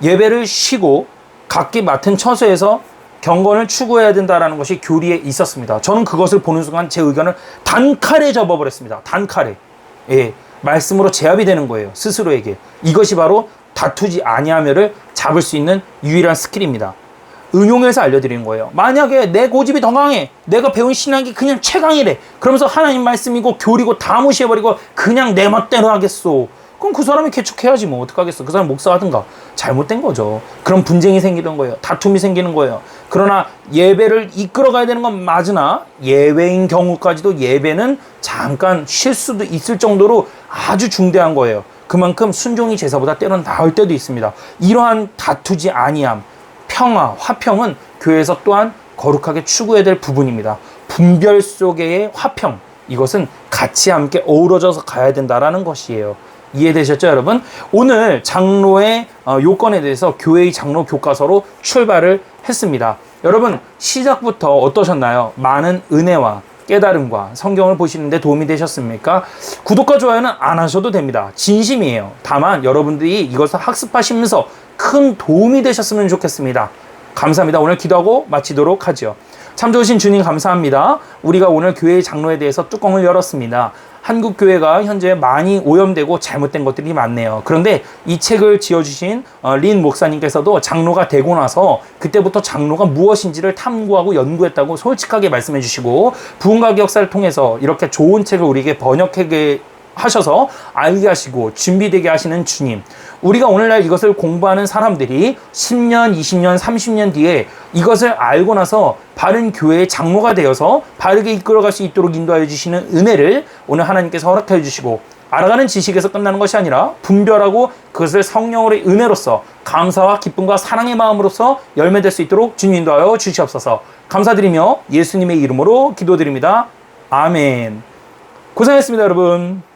예배를 쉬고 각기 맡은 처소에서 경건을 추구해야 된다라는 것이 교리에 있었습니다. 저는 그것을 보는 순간 제 의견을 단칼에 접어버렸습니다. 단칼에. 예, 말씀으로 제압이 되는 거예요. 스스로에게. 이것이 바로 다투지 아니하며를 잡을 수 있는 유일한 스킬입니다. 응용해서 알려드리는 거예요. 만약에 내 고집이 더 강해, 내가 배운 신학이 그냥 최강이래, 그러면서 하나님 말씀이고 교리고 다 무시해버리고 그냥 내 멋대로 하겠소. 그럼 그 사람이 개척해야지 뭐 어떡하겠어. 그 사람 목사 하든가. 잘못된 거죠. 그런 분쟁이 생기는 거예요. 다툼이 생기는 거예요. 그러나 예배를 이끌어가야 되는 건 맞으나 예외인 경우까지도 예배는 잠깐 쉴 수도 있을 정도로 아주 중대한 거예요. 그만큼 순종이 제사보다 때로는 나을 때도 있습니다. 이러한 다투지 아니함, 평화, 화평은 교회에서 또한 거룩하게 추구해야 될 부분입니다. 분별 속의 화평, 이것은 같이 함께 어우러져서 가야 된다라는 것이에요. 이해되셨죠, 여러분? 오늘 장로의 요건에 대해서 교회의 장로 교과서로 출발을 했습니다. 여러분, 시작부터 어떠셨나요? 많은 은혜와 깨달음과 성경을 보시는데 도움이 되셨습니까? 구독과 좋아요는 안 하셔도 됩니다. 진심이에요. 다만 여러분들이 이것을 학습하시면서 큰 도움이 되셨으면 좋겠습니다. 감사합니다. 오늘 기도하고 마치도록 하죠. 참 좋으신 주님 감사합니다. 우리가 오늘 교회의 장로에 대해서 뚜껑을 열었습니다. 한국 교회가 현재 많이 오염되고 잘못된 것들이 많네요. 그런데 이 책을 지어주신 린 목사님께서도 장로가 되고 나서 그때부터 장로가 무엇인지를 탐구하고 연구했다고 솔직하게 말씀해 주시고 부흥과 역사를 통해서 이렇게 좋은 책을 우리에게 번역하게 하셔서 알게 하시고 준비되게 하시는 주님, 우리가 오늘날 이것을 공부하는 사람들이 10년, 20년, 30년 뒤에 이것을 알고 나서 바른 교회의 장로가 되어서 바르게 이끌어갈 수 있도록 인도하여 주시는 은혜를 오늘 하나님께서 허락하여 주시고 알아가는 지식에서 끝나는 것이 아니라 분별하고 그것을 성령으로의 은혜로서 감사와 기쁨과 사랑의 마음으로서 열매될 수 있도록 주님 인도하여 주시옵소서. 감사드리며 예수님의 이름으로 기도드립니다. 아멘. 고생했습니다, 여러분.